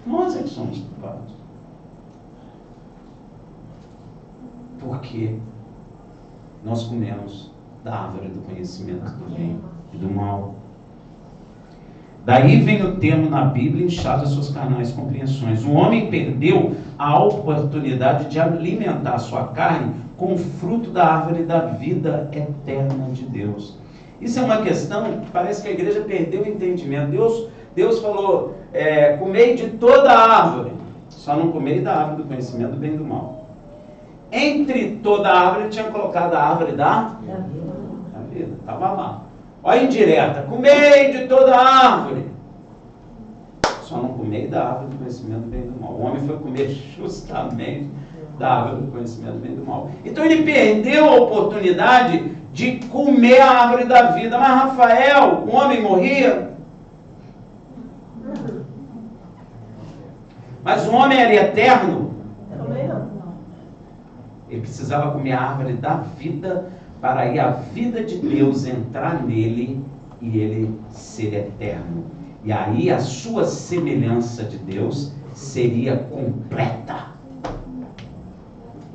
Nós é que somos culpados. Porque nós comemos da árvore do conhecimento do bem e do mal. Daí vem o termo na Bíblia, inchado as suas carnais compreensões. O homem perdeu a oportunidade de alimentar a sua carne com o fruto da árvore da vida eterna de Deus. Isso é uma questão que parece que a igreja perdeu o entendimento. Deus falou, comei de toda a árvore, só não comei da árvore do conhecimento do bem e do mal. Entre toda a árvore, ele tinha colocado a árvore da vida. Estava lá. Olha a indireta, comei de toda a árvore, só não comei da árvore do conhecimento do bem e do mal. O homem foi comer justamente da árvore do conhecimento do bem e do mal. Então ele perdeu a oportunidade de comer a árvore da vida. Mas Rafael, o homem morria? Mas o homem era eterno? Também não. Ele precisava comer a árvore da vida para aí a vida de Deus entrar nele e ele ser eterno. E aí a sua semelhança de Deus seria completa.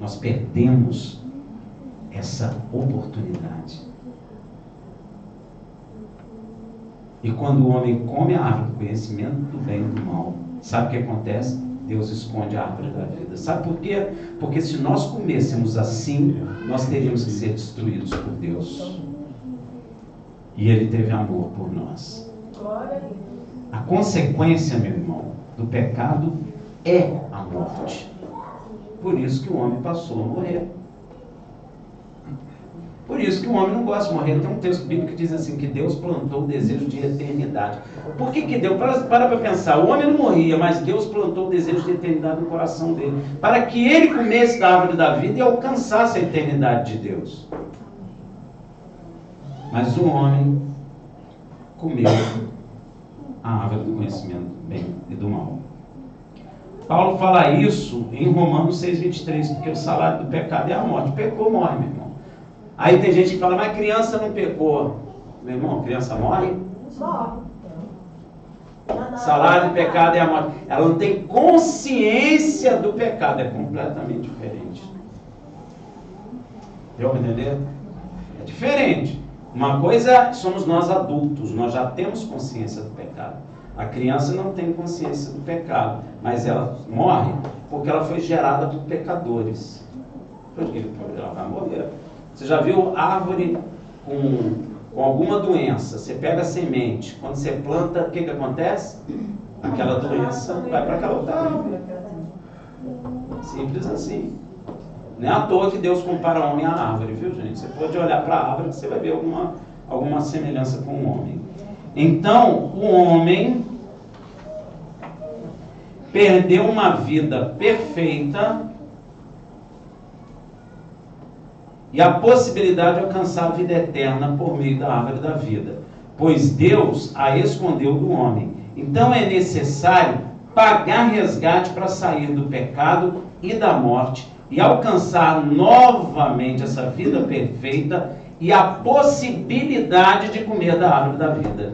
Nós perdemos essa oportunidade. E quando o homem come a árvore do conhecimento do bem e do mal, sabe o que acontece? Deus esconde a árvore da vida. Sabe por quê? Porque se nós comêssemos assim, nós teríamos que ser destruídos por Deus. E Ele teve amor por nós. A consequência, meu irmão, do pecado é a morte. Por isso que o homem passou a morrer. Por isso que o homem não gosta de morrer. Tem um texto bíblico que diz assim, que Deus plantou o desejo de eternidade. Por que Deus? Para pensar, o homem não morria, mas Deus plantou o desejo de eternidade no coração dele. Para que ele comesse da árvore da vida e alcançasse a eternidade de Deus. Mas o homem comeu a árvore do conhecimento do bem e do mal. Paulo fala isso em Romanos 6,23, porque o salário do pecado é a morte. Pecou, morre, meu irmão. Aí tem gente que fala, mas criança não pecou. Meu irmão, criança morre? Morre. Salário do pecado é a morte. Ela não tem consciência do pecado, é completamente diferente. Deu para entender? É diferente. Uma coisa somos nós adultos, nós já temos consciência do pecado. A criança não tem consciência do pecado, mas ela morre porque ela foi gerada por pecadores. Porque ela vai morrer. Você já viu árvore com com alguma doença, você pega a semente, quando você planta, o que acontece? Aquela doença vai para aquela outra árvore. Simples assim. Não é à toa que Deus compara o homem à árvore, viu, gente? Você pode olhar para a árvore que você vai ver alguma semelhança com o homem. Então, o homem perdeu uma vida perfeita e a possibilidade de alcançar a vida eterna por meio da árvore da vida, pois Deus a escondeu do homem. Então é necessário pagar resgate para sair do pecado e da morte e alcançar novamente essa vida perfeita e a possibilidade de comer da árvore da vida.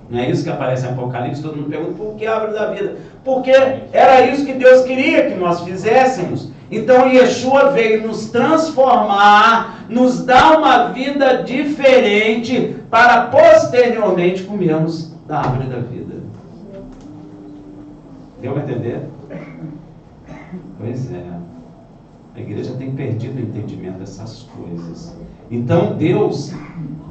Não é isso que aparece em Apocalipse? Todo mundo pergunta, por que a árvore da vida? Porque era isso que Deus queria que nós fizéssemos. Então Yeshua veio nos transformar, nos dar uma vida diferente para posteriormente comermos da árvore da vida. Deu para entender? Pois é. A igreja tem perdido o entendimento dessas coisas. Então Deus,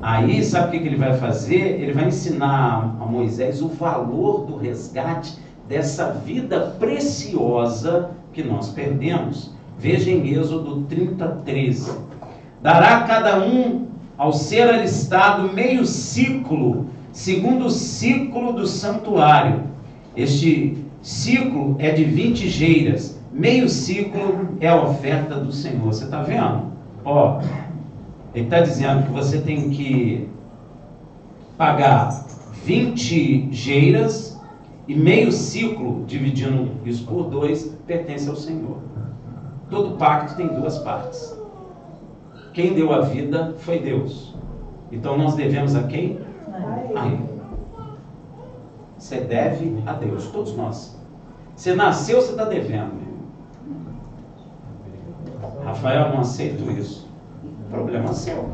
aí sabe o que ele vai fazer? Ele vai ensinar a Moisés o valor do resgate dessa vida preciosa que nós perdemos. Veja em Êxodo 30:13. Dará a cada um, ao ser alistado, meio ciclo, segundo o ciclo do santuário. Este ciclo é de 20 geiras. Meio ciclo é a oferta do Senhor. Você está vendo? Ó, ele está dizendo que você tem que pagar 20 geiras e meio ciclo, dividindo isso por 2, pertence ao Senhor. Todo pacto tem duas partes. Quem deu a vida foi Deus. Então nós devemos a quem? A Ele. Você deve a Deus, todos nós. Você nasceu, você está devendo. Rafael, não aceito isso. Problema seu.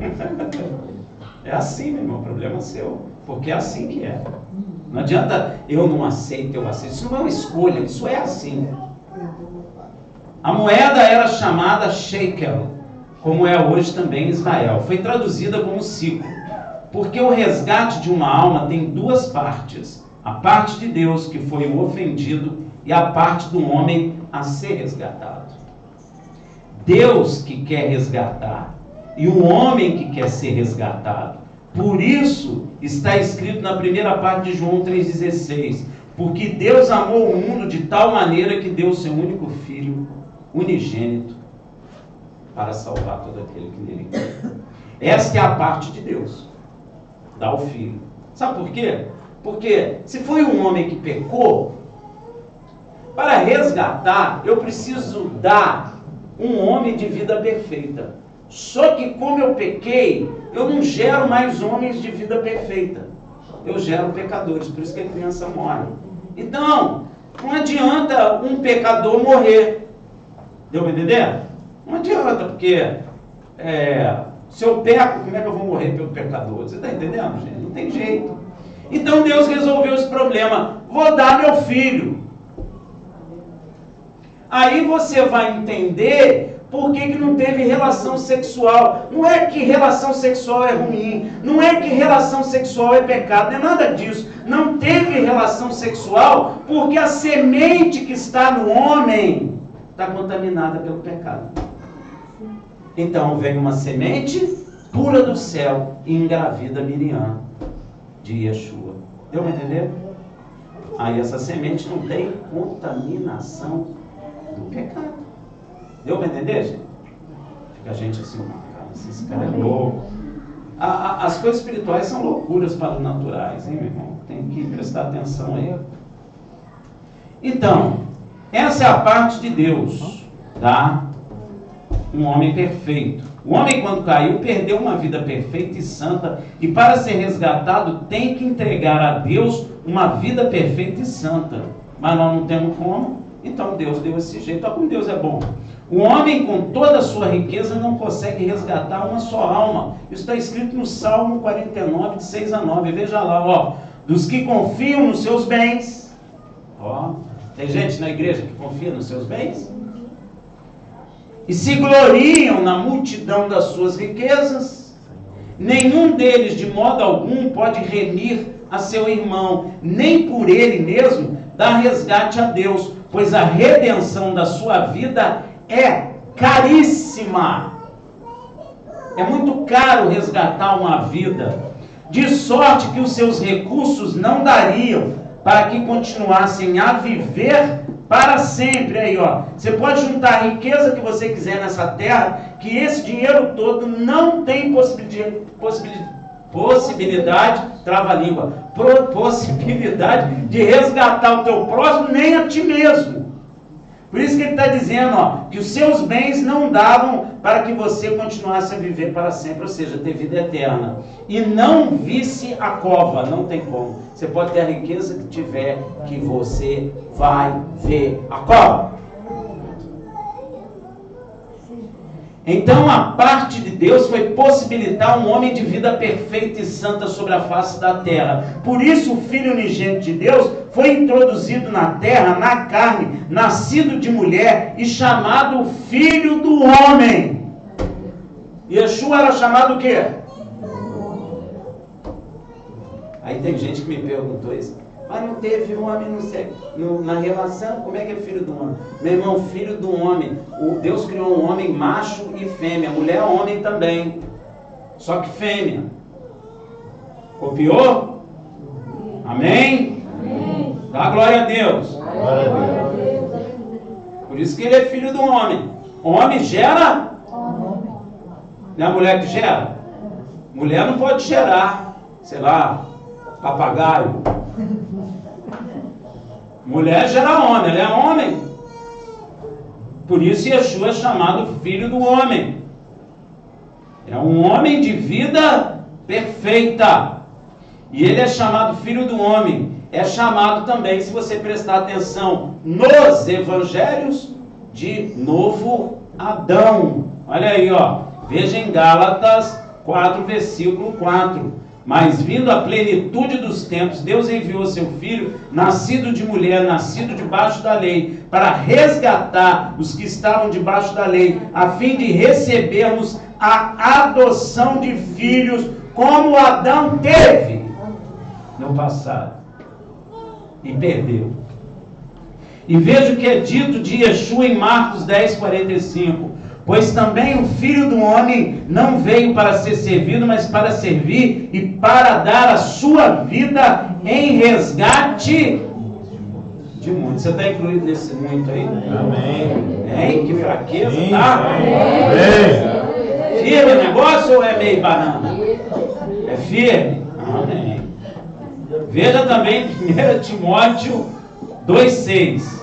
É assim, meu irmão, problema seu. Porque é assim que é. Não adianta eu não aceito, eu aceito. Isso não é uma escolha, isso é assim. A moeda era chamada shekel, como é hoje também em Israel. Foi traduzida como ciclo. Porque o resgate de uma alma tem duas partes. A parte de Deus, que foi o ofendido, e a parte do homem a ser resgatado. Deus que quer resgatar e o homem que quer ser resgatado. Por isso está escrito na primeira parte de João 3,16: porque Deus amou o mundo de tal maneira que deu o seu único filho unigênito para salvar todo aquele que nele crê. Esta é a parte de Deus, dá o filho. Sabe por quê? Porque se foi um homem que pecou, para resgatar eu preciso dar um homem de vida perfeita. Só que como eu pequei, eu não gero mais homens de vida perfeita. Eu gero pecadores, por isso que a criança morre. Então, não adianta um pecador morrer. Deu para entender? Não adianta, porque se eu peco, como é que eu vou morrer pelo pecador? Você está entendendo, gente? Não tem jeito. Então Deus resolveu esse problema. Vou dar meu filho. Aí você vai entender por que não teve relação sexual. Não é que relação sexual é ruim, não é que relação sexual é pecado, não é nada disso. Não teve relação sexual porque a semente que está no homem está contaminada pelo pecado. Então vem uma semente pura do céu e engravida Miriam de Yeshua. Deu para entender? Aí essa semente não tem contaminação do pecado. Deu para entender, gente? Fica a gente assim, cara, esse cara é louco. As coisas espirituais são loucuras para os naturais, hein, meu irmão? Tem que prestar atenção aí. Então, essa é a parte de Deus, tá? Um homem perfeito. O homem, quando caiu, perdeu uma vida perfeita e santa, e para ser resgatado tem que entregar a Deus uma vida perfeita e santa. Mas nós não temos como. Então Deus deu esse jeito. Olha como Deus é bom. O homem com toda a sua riqueza não consegue resgatar uma só alma. Isso está escrito no Salmo 49, de 6 a 9. Veja lá, ó. Dos que confiam nos seus bens. Ó, tem gente na igreja que confia nos seus bens? E se gloriam na multidão das suas riquezas. Nenhum deles, de modo algum, pode remir a seu irmão, nem por ele mesmo dar resgate a Deus, pois a redenção da sua vida é caríssima. É muito caro resgatar uma vida, de sorte que os seus recursos não dariam para que continuassem a viver para sempre. Aí, ó, você pode juntar a riqueza que você quiser nessa terra, que esse dinheiro todo não tem possibilidade, trava-língua, possibilidade de resgatar o teu próximo, nem a ti mesmo. Por isso que ele está dizendo, ó, que os seus bens não davam para que você continuasse a viver para sempre, ou seja, ter vida eterna. E não visse a cova, não tem como. Você pode ter a riqueza que tiver, que você vai ver a cova. Então a parte de Deus foi possibilitar um homem de vida perfeita e santa sobre a face da terra. Por isso o Filho unigênito de Deus foi introduzido na terra, na carne, nascido de mulher e chamado Filho do Homem. Yeshua era chamado o quê? Aí tem gente que me perguntou isso. Mas não teve homem na relação, como é que é filho do homem? Meu irmão, filho do homem, Deus criou um homem macho e fêmea, mulher é homem também, só que fêmea. Copiou? Amém? Amém. Dá glória a Deus. Glória a Deus. Por isso que ele é filho do homem. Homem gera? Não é a mulher que gera? Mulher não pode gerar, sei lá, papagaio. Mulher gera homem, ela é homem. Por isso Yeshua é chamado Filho do Homem. É um homem de vida perfeita. E ele é chamado Filho do Homem. É chamado também, se você prestar atenção nos evangelhos, de novo Adão. Olha aí, ó. Veja em Gálatas 4, versículo 4. Mas vindo a plenitude dos tempos, Deus enviou seu Filho, nascido de mulher, nascido debaixo da lei, para resgatar os que estavam debaixo da lei, a fim de recebermos a adoção de filhos, como Adão teve no passado e perdeu. E veja o que é dito de Yeshua em Marcos 10, 45. Pois também o Filho do Homem não veio para ser servido, mas para servir e para dar a sua vida em resgate de muitos. Você está incluído nesse muito aí? Amém. Hein? Que fraqueza, Sim. tá? Amém. Firme o negócio ou é meio banana? É firme? Amém. Veja também 1 Timóteo 2,6.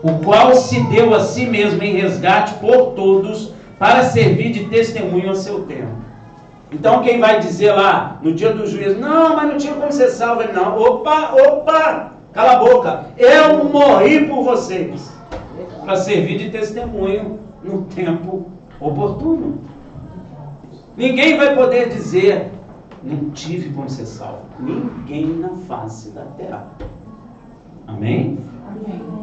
O qual se deu a si mesmo em resgate por todos, para servir de testemunho a seu tempo. Então quem vai dizer lá, no dia do juízo, não, mas não tinha como ser salvo, ele não, opa, cala a boca, eu morri por vocês, para servir de testemunho no tempo oportuno. Ninguém vai poder dizer, não tive como ser salvo, ninguém na face da terra. Amém? Amém.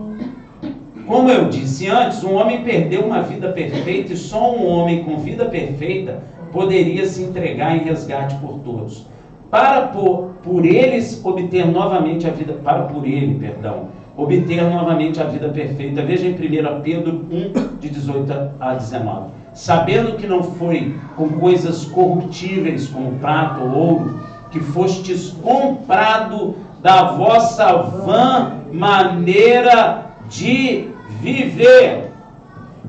Como eu disse antes, um homem perdeu uma vida perfeita e só um homem com vida perfeita poderia se entregar em resgate por todos. Por eles obter novamente a vida, obter novamente a vida perfeita. Veja em 1 Pedro 1, de 18 a 19. Sabendo que não foi com coisas corruptíveis como prata ou ouro, que fostes comprado da vossa vã maneira de viver.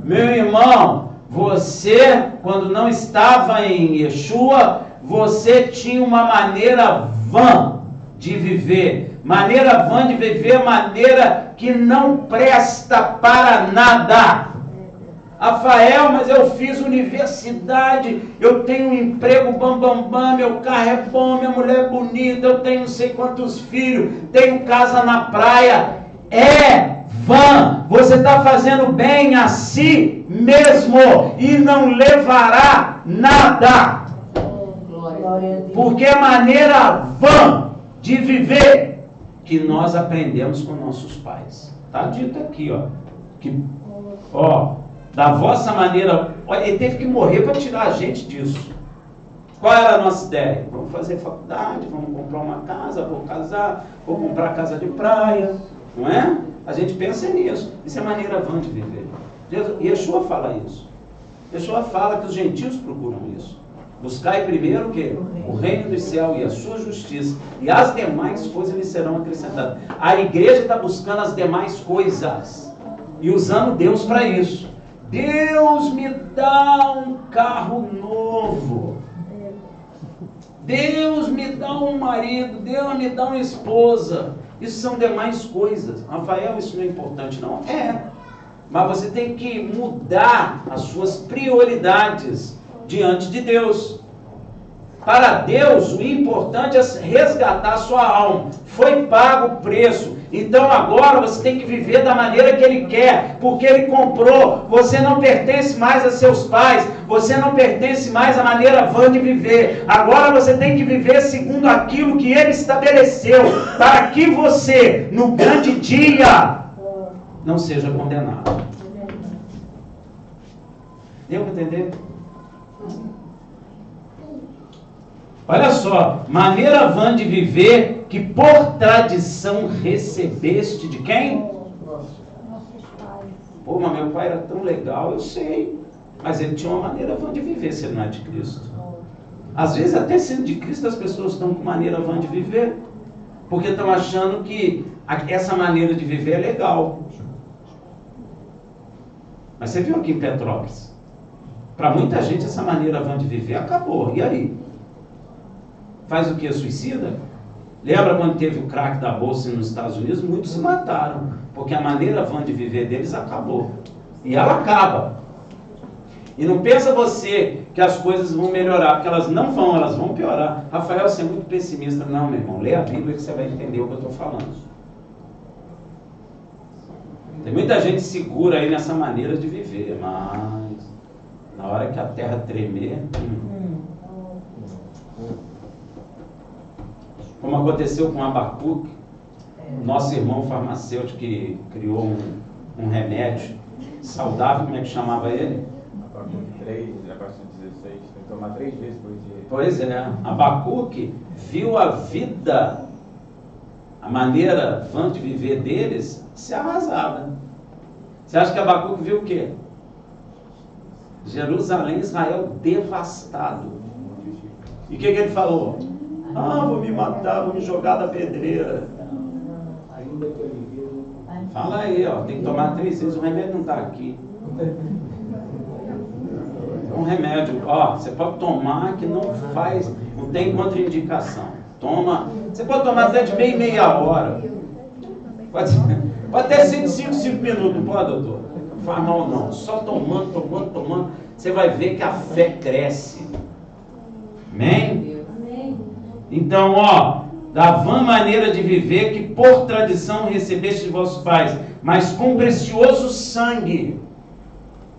Meu irmão, você, quando não estava em Yeshua, você tinha uma maneira vã de viver. Maneira vã de viver, maneira que não presta para nada. Rafael, mas eu fiz universidade, eu tenho um emprego bam, meu carro é bom, minha mulher é bonita, eu tenho não sei quantos filhos, tenho casa na praia. É vã, você está fazendo bem a si mesmo e não levará nada. Porque é maneira vã de viver que nós aprendemos com nossos pais. Está dito aqui, da vossa maneira, ele teve que morrer para tirar a gente disso. Qual era a nossa ideia? Vamos fazer faculdade, vamos comprar uma casa, vou casar, vou comprar casa de praia, não é? A gente pensa nisso. Isso é maneira vã de viver. Yeshua fala isso. Yeshua fala que os gentios procuram isso. Buscai primeiro o quê? O reino do céu e a sua justiça, e as demais coisas lhe serão acrescentadas. A igreja está buscando as demais coisas e usando Deus para isso. Deus me dá um carro novo. Deus me dá um marido. Deus me dá uma esposa. Isso são demais coisas. Rafael, isso não é importante não? É. Mas você tem que mudar as suas prioridades diante de Deus. Para Deus, o importante é resgatar a sua alma. Foi pago o preço. Então agora você tem que viver da maneira que Ele quer, porque Ele comprou. Você não pertence mais a seus pais. Você não pertence mais à maneira vã de viver. Agora você tem que viver segundo aquilo que Ele estabeleceu, para que você, no grande dia, não seja condenado. Deu para entender? Olha só, maneira vã de viver que por tradição recebeste de quem? Nossos pais. Pô, mas meu pai era tão legal, eu sei. Mas ele tinha uma maneira vã de viver, se ele não é de Cristo. Às vezes, até sendo de Cristo, as pessoas estão com maneira vã de viver. Porque estão achando que essa maneira de viver é legal. Mas você viu aqui em Petrópolis? Para muita gente, essa maneira vã de viver acabou. E aí? Faz o que? Suicida? Lembra quando teve o crack da bolsa nos Estados Unidos? Muitos se mataram, porque a maneira vã de viver deles acabou. E ela acaba. E não pensa você que as coisas vão melhorar, porque elas não vão, elas vão piorar. Rafael, você é muito pessimista. Não, meu irmão, lê a Bíblia que você vai entender o que eu estou falando. Tem muita gente segura aí nessa maneira de viver, mas na hora que a terra tremer... Como aconteceu com Abacuque, nosso irmão farmacêutico que criou um remédio saudável, como é que chamava ele? Abacuque 3, verso 16, tem que tomar 3 vezes por dia. Pois é, Abacuque viu a vida, a maneira vã de viver deles, ser arrasada. Você acha que Abacuque viu o quê? Jerusalém, Israel devastado. E o que ele falou? Ah, vou me matar, vou me jogar da pedreira. Fala aí, ó, tem que tomar 3 vezes, o remédio não está aqui. É um remédio, ó, você pode tomar que não faz, não tem contraindicação. Toma, você pode tomar até de meia hora. Pode até ser de 5 minutos, não pode, doutor? Não faz mal não, só tomando, você vai ver que a fé cresce. Amém? Então, ó, da vã maneira de viver que por tradição recebeste de vossos pais, mas com precioso sangue.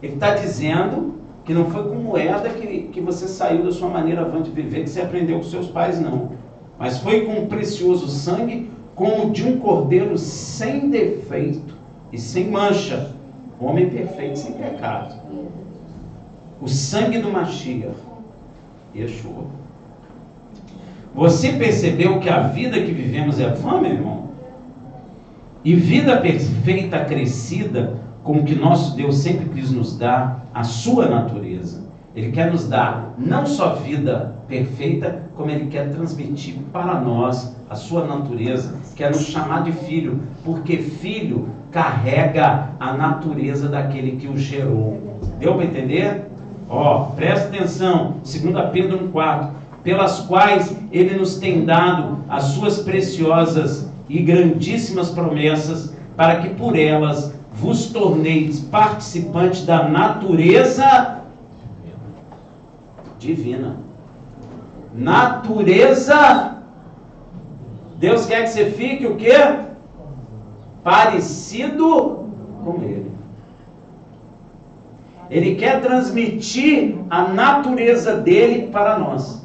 Ele está dizendo que não foi com moeda que você saiu da sua maneira vã de viver, que você aprendeu com seus pais, não. Mas foi com precioso sangue, como de um cordeiro sem defeito e sem mancha, homem perfeito, sem pecado. O sangue do Mashiach, Yeshua. Você percebeu que a vida que vivemos é vã, meu irmão? E vida perfeita crescida, como que nosso Deus sempre quis nos dar, a sua natureza. Ele quer nos dar não só vida perfeita, como Ele quer transmitir para nós a sua natureza, quer nos chamar de filho, porque filho carrega a natureza daquele que o gerou. Deu para entender? Ó, presta atenção, 2 Pedro 1,4. Pelas quais Ele nos tem dado as suas preciosas e grandíssimas promessas, para que por elas vos torneis participantes da natureza divina. Natureza, Deus quer que você fique o quê? Parecido com Ele. Ele quer transmitir a natureza dele para nós.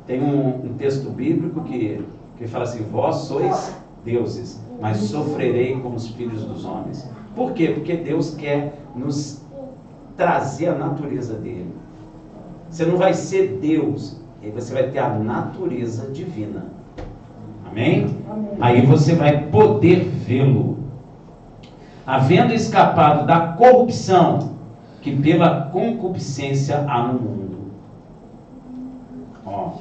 Tem um texto bíblico que fala assim: vós sois deuses, mas sofrerei como os filhos dos homens. Por quê? Porque Deus quer nos trazer a natureza dele. Você não vai ser Deus, aí você vai ter a natureza divina. Amém? Aí você vai poder vê-lo. Havendo escapado da corrupção que pela concupiscência há no mundo. Ó.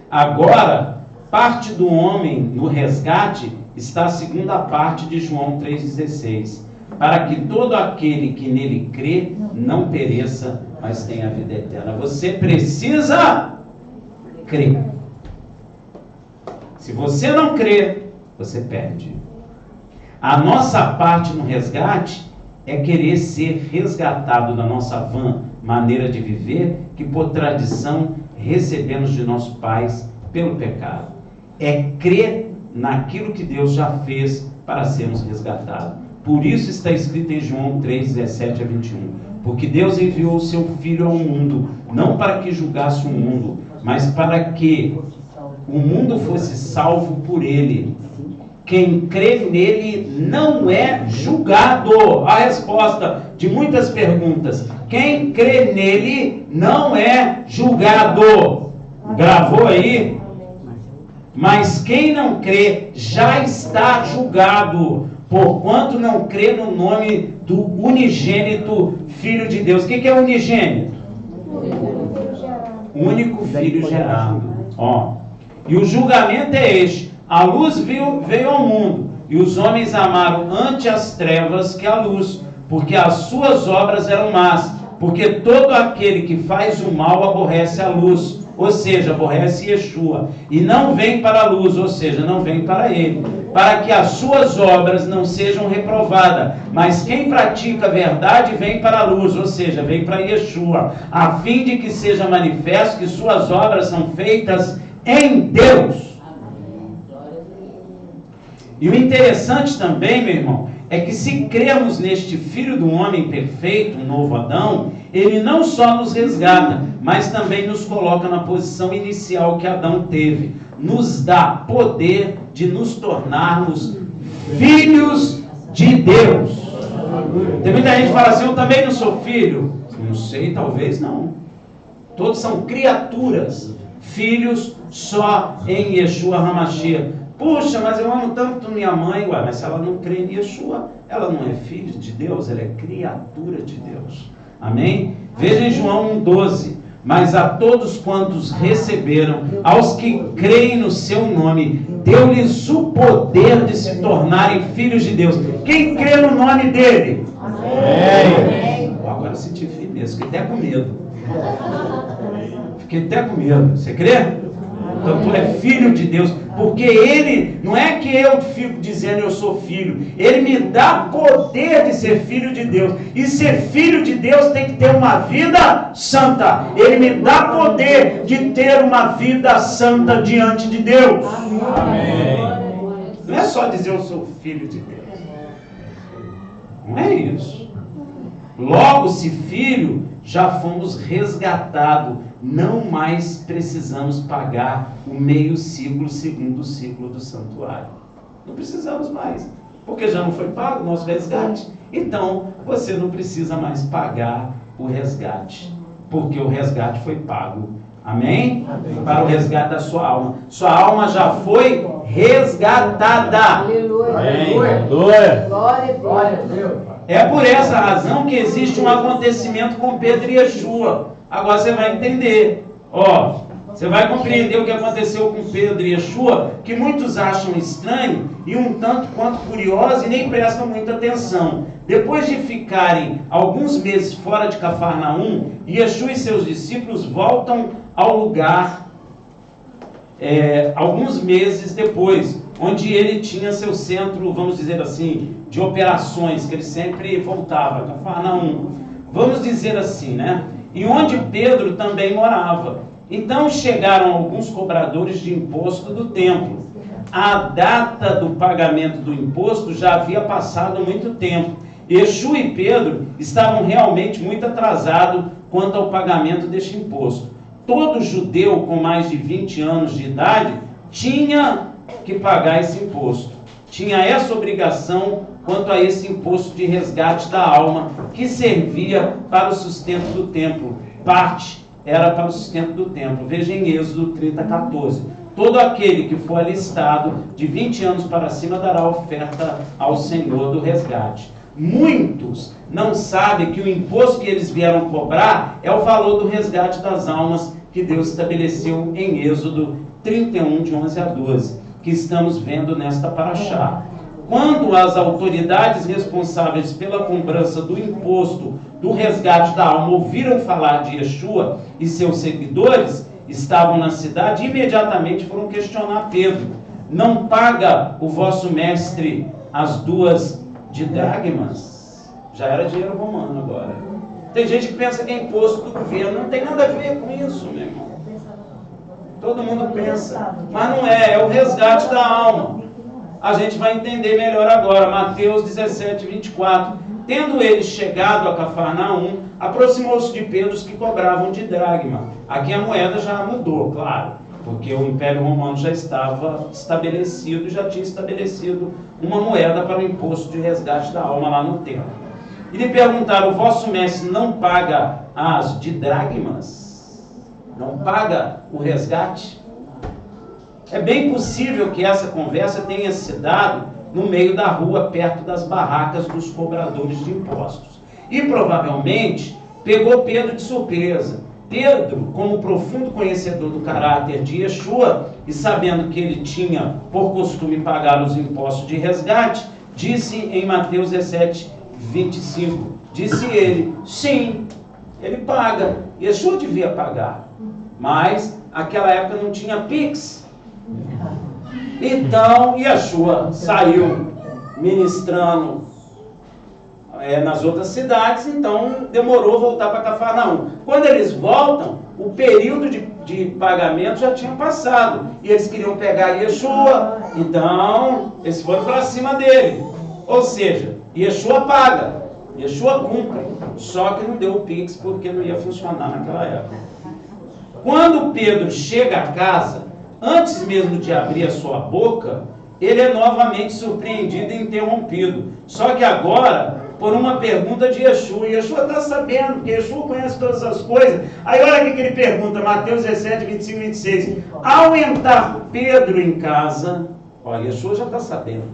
Agora, parte do homem no resgate está a segunda parte de João 3,16. Para que todo aquele que nele crê não pereça, mas tenha a vida eterna. Você precisa crer. Se você não crer, você perde. A nossa parte no resgate é querer ser resgatado da nossa vã maneira de viver, que por tradição recebemos de nossos pais pelo pecado. É crer naquilo que Deus já fez para sermos resgatados. Por isso está escrito em João 3, 17 a 21. Porque Deus enviou o seu Filho ao mundo, não para que julgasse o mundo, mas para que o mundo fosse salvo por ele. Quem crê nele não é julgado. A resposta de muitas perguntas. Quem crê nele não é julgado. Gravou aí? Mas quem não crê já está julgado, porquanto não crê no nome do unigênito Filho de Deus. O que é unigênito? Único Filho gerado. Ó. E o julgamento é este. A luz veio ao mundo, e os homens amaram antes as trevas que a luz, porque as suas obras eram más. Porque todo aquele que faz o mal aborrece a luz, ou seja, aborrece Yeshua, e não vem para a luz, ou seja, não vem para ele, para que as suas obras não sejam reprovadas. Mas quem pratica a verdade vem para a luz, ou seja, vem para Yeshua, a fim de que seja manifesto que suas obras são feitas em Deus. E o interessante também, meu irmão, é que se cremos neste Filho do Homem perfeito, um novo Adão, ele não só nos resgata, mas também nos coloca na posição inicial que Adão teve. Nos dá poder de nos tornarmos filhos de Deus. Tem muita gente que fala assim, eu também não sou filho. Não sei, talvez não. Todos são criaturas, filhos só em Yeshua HaMashiach. Puxa, mas eu amo tanto minha mãe. Ué, mas se ela não crê em Yeshua, ela não é filho de Deus, ela é criatura de Deus. Amém? Veja em João 1,12. Mas a todos quantos receberam, aos que creem no seu nome, deu-lhes o poder de se tornarem filhos de Deus. Quem crê no nome dele? Amém. Agora eu senti firmeza, fiquei até com medo. Fiquei até com medo. Você crê? Então tu é filho de Deus, porque ele, não é que eu fico dizendo eu sou filho, ele me dá poder de ser filho de Deus, e ser filho de Deus tem que ter uma vida santa, ele me dá poder de ter uma vida santa diante de Deus. Amém. Não é só dizer eu sou filho de Deus, não é isso. Logo, se filho, já fomos resgatados, não mais precisamos pagar o meio ciclo, segundo o ciclo do santuário. Não precisamos mais, porque já não foi pago o nosso resgate. Então, você não precisa mais pagar o resgate, porque o resgate foi pago. Amém? Amém. Para o resgate da sua alma. Sua alma já foi resgatada. Aleluia. Aleluia. Glória a Deus. É por essa razão que existe um acontecimento com Pedro e Yeshua. Agora você vai entender. Ó, você vai compreender o que aconteceu com Pedro e Yeshua, que muitos acham estranho e um tanto quanto curioso e nem prestam muita atenção. Depois de ficarem alguns meses fora de Cafarnaum, Yeshua e seus discípulos voltam ao lugar alguns meses depois, onde ele tinha seu centro, vamos dizer assim, de operações, que ele sempre voltava, Cafarnaum, vamos dizer assim, né? E onde Pedro também morava. Então chegaram alguns cobradores de imposto do templo. A data do pagamento do imposto já havia passado muito tempo. Yeshua e Pedro estavam realmente muito atrasados quanto ao pagamento deste imposto. Todo judeu com mais de 20 anos de idade tinha que pagar esse imposto. Tinha essa obrigação quanto a esse imposto de resgate da alma, que servia para o sustento do templo, parte era para o sustento do templo. Veja em Êxodo 30:14. Todo aquele que for alistado de 20 anos para cima dará oferta ao Senhor do resgate. Muitos não sabem que o imposto que eles vieram cobrar é o valor do resgate das almas que Deus estabeleceu em Êxodo 31, de 11 a 12, que estamos vendo nesta paraxá. Quando as autoridades responsáveis pela cobrança do imposto do resgate da alma ouviram falar de Yeshua e seus seguidores estavam na cidade, imediatamente foram questionar Pedro. Não paga o vosso mestre as 2 dracmas? Já era dinheiro romano agora. Tem gente que pensa que é imposto do governo. Não tem nada a ver com isso, meu irmão. Todo mundo pensa. Mas não é, é o resgate da alma. A gente vai entender melhor agora. Mateus 17:24. Tendo ele chegado a Cafarnaum, aproximou-se de Pedro os que cobravam de dracma. Aqui a moeda já mudou, claro, porque o Império Romano já estava estabelecido, já tinha estabelecido uma moeda para o imposto de resgate da alma lá no templo. E lhe perguntaram: o vosso mestre não paga as dracmas? Não paga o resgate? É bem possível que essa conversa tenha se dado no meio da rua, perto das barracas dos cobradores de impostos. E provavelmente pegou Pedro de surpresa. Pedro, como profundo conhecedor do caráter de Yeshua, e sabendo que ele tinha por costume pagar os impostos de resgate, disse em Mateus 17:25, disse ele: sim, ele paga. Yeshua devia pagar, mas naquela época não tinha Pix. Então Yeshua saiu ministrando nas outras cidades, então demorou voltar para Cafarnaum. Quando eles voltam, o período de pagamento já tinha passado, e eles queriam pegar Yeshua, então eles foram para cima dele. Ou seja, Yeshua paga, Yeshua cumpre, só que não deu o Pix porque não ia funcionar naquela época. Quando Pedro chega a casa, antes mesmo de abrir a sua boca, ele é novamente surpreendido e interrompido. Só que agora, por uma pergunta de Yeshua. E Yeshua está sabendo, porque Yeshua conhece todas as coisas. Aí olha o que ele pergunta, Mateus 17:25-26. Ao entrar Pedro em casa, olha, Yeshua já está sabendo.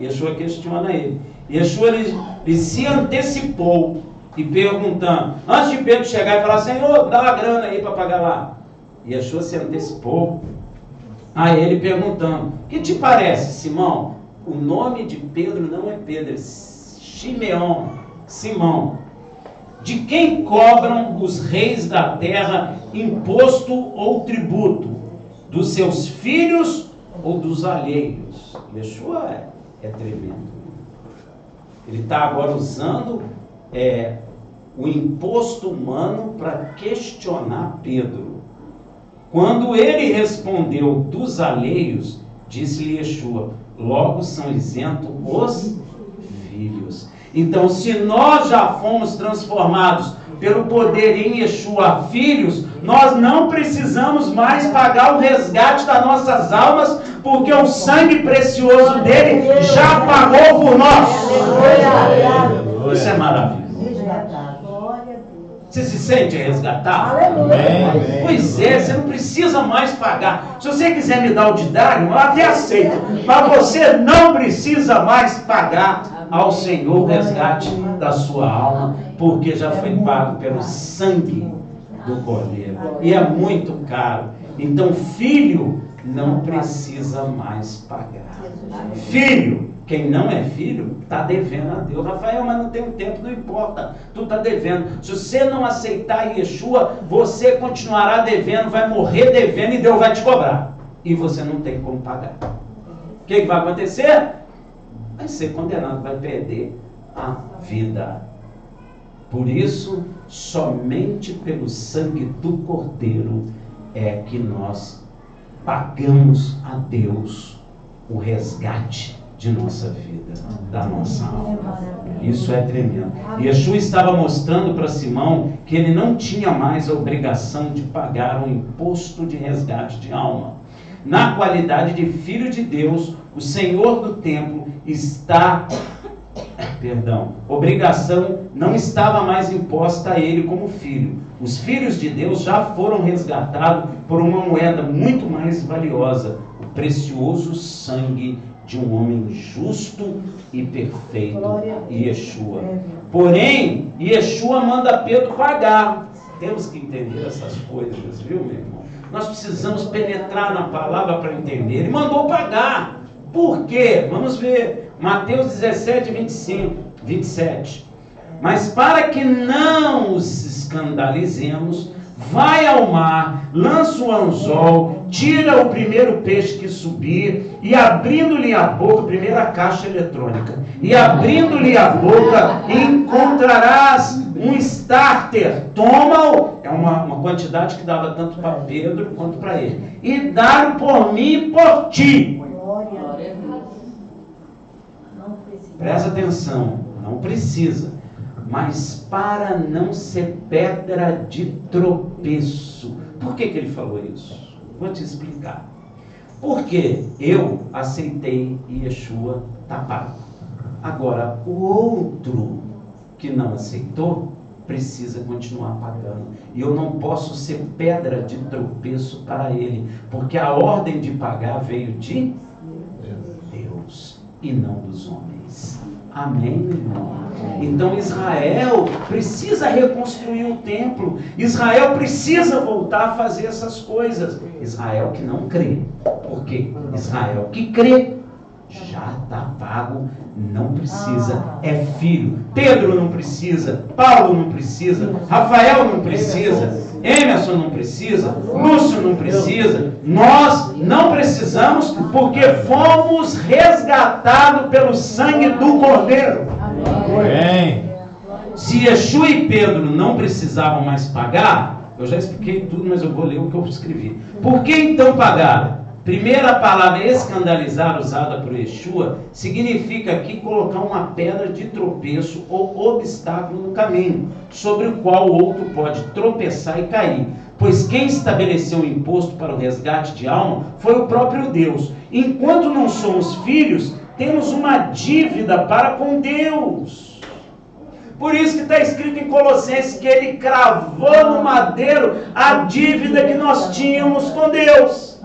Yeshua questiona ele. Yeshua ele se antecipou e perguntando, antes de Pedro chegar e falar, Senhor, dá uma grana aí para pagar lá. Yeshua se antecipou a ele perguntando, que te parece, Simão? O nome de Pedro não é Pedro, é Simão. De quem cobram os reis da terra imposto ou tributo? Dos seus filhos ou dos alheios? Yeshua é tremendo. Ele está agora usando o imposto humano para questionar Pedro. Quando ele respondeu dos alheios, disse-lhe Yeshua, logo são isentos os filhos. Então, se nós já fomos transformados pelo poder em Yeshua filhos, nós não precisamos mais pagar o resgate das nossas almas, porque o sangue precioso dele já pagou por nós. Isso é maravilhoso. Você se sente resgatado? Aleluia. Pois é, você não precisa mais pagar. Se você quiser me dar o didário, eu até aceito. Mas você não precisa mais pagar ao Senhor o resgate da sua alma, porque já foi pago pelo sangue do Cordeiro. E é muito caro. Então, filho não precisa mais pagar. Filho, quem não é filho, está devendo a Deus. Rafael, mas não tem um tempo, não importa. Tu está devendo. Se você não aceitar Yeshua, você continuará devendo, vai morrer devendo e Deus vai te cobrar. E você não tem como pagar. O que vai acontecer? Vai ser condenado, vai perder a vida. Por isso, somente pelo sangue do Cordeiro é que nós pagamos a Deus o resgate de nossa vida, da nossa alma. Isso é tremendo. Yeshua estava mostrando para Simão que ele não tinha mais a obrigação de pagar um imposto de resgate de alma. Na qualidade de filho de Deus, o Senhor do templo está obrigação não estava mais imposta a ele como filho. Os filhos de Deus já foram resgatados por uma moeda muito mais valiosa, o precioso sangue de um homem justo e perfeito, Yeshua. Porém, Yeshua manda Pedro pagar. Temos que entender essas coisas, viu, meu irmão? Nós precisamos penetrar na palavra para entender. Ele mandou pagar. Por quê? Vamos ver. Mateus 17, 27. Mas para que não os escandalizemos, vai ao mar, lança o anzol, tira o primeiro peixe que subir, e abrindo-lhe a boca, primeira caixa eletrônica, e abrindo-lhe a boca, encontrarás um starter. Toma-o, é uma quantidade que dava tanto para Pedro quanto para ele, e dá-o por mim e por ti. Presta atenção, não precisa. Mas para não ser pedra de tropeço. Por que ele falou isso? Vou te explicar. Porque eu aceitei Yeshua, está pago. Agora, o outro que não aceitou, precisa continuar pagando. E eu não posso ser pedra de tropeço para ele, porque a ordem de pagar veio de Deus e não dos homens. Amém, irmão? Então Israel precisa reconstruir o templo. Israel precisa voltar a fazer essas coisas. Israel que não crê. Porque Israel que crê já está pago, não precisa, é filho. Pedro não precisa, Paulo não precisa, Rafael não precisa, Emerson não precisa, Lúcio não precisa, nós não precisamos, porque fomos resgatados pelo sangue do Cordeiro. Amém. Se Yeshua e Pedro não precisavam mais pagar, eu já expliquei tudo, mas eu vou ler o que eu escrevi. Por que então pagaram? Primeira palavra escandalizar, usada por Yeshua, significa aqui colocar uma pedra de tropeço ou obstáculo no caminho, sobre o qual o outro pode tropeçar e cair. Pois quem estabeleceu o imposto para o resgate de alma foi o próprio Deus. Enquanto não somos filhos, temos uma dívida para com Deus. Por isso que está escrito em Colossenses que ele cravou no madeiro a dívida que nós tínhamos com Deus.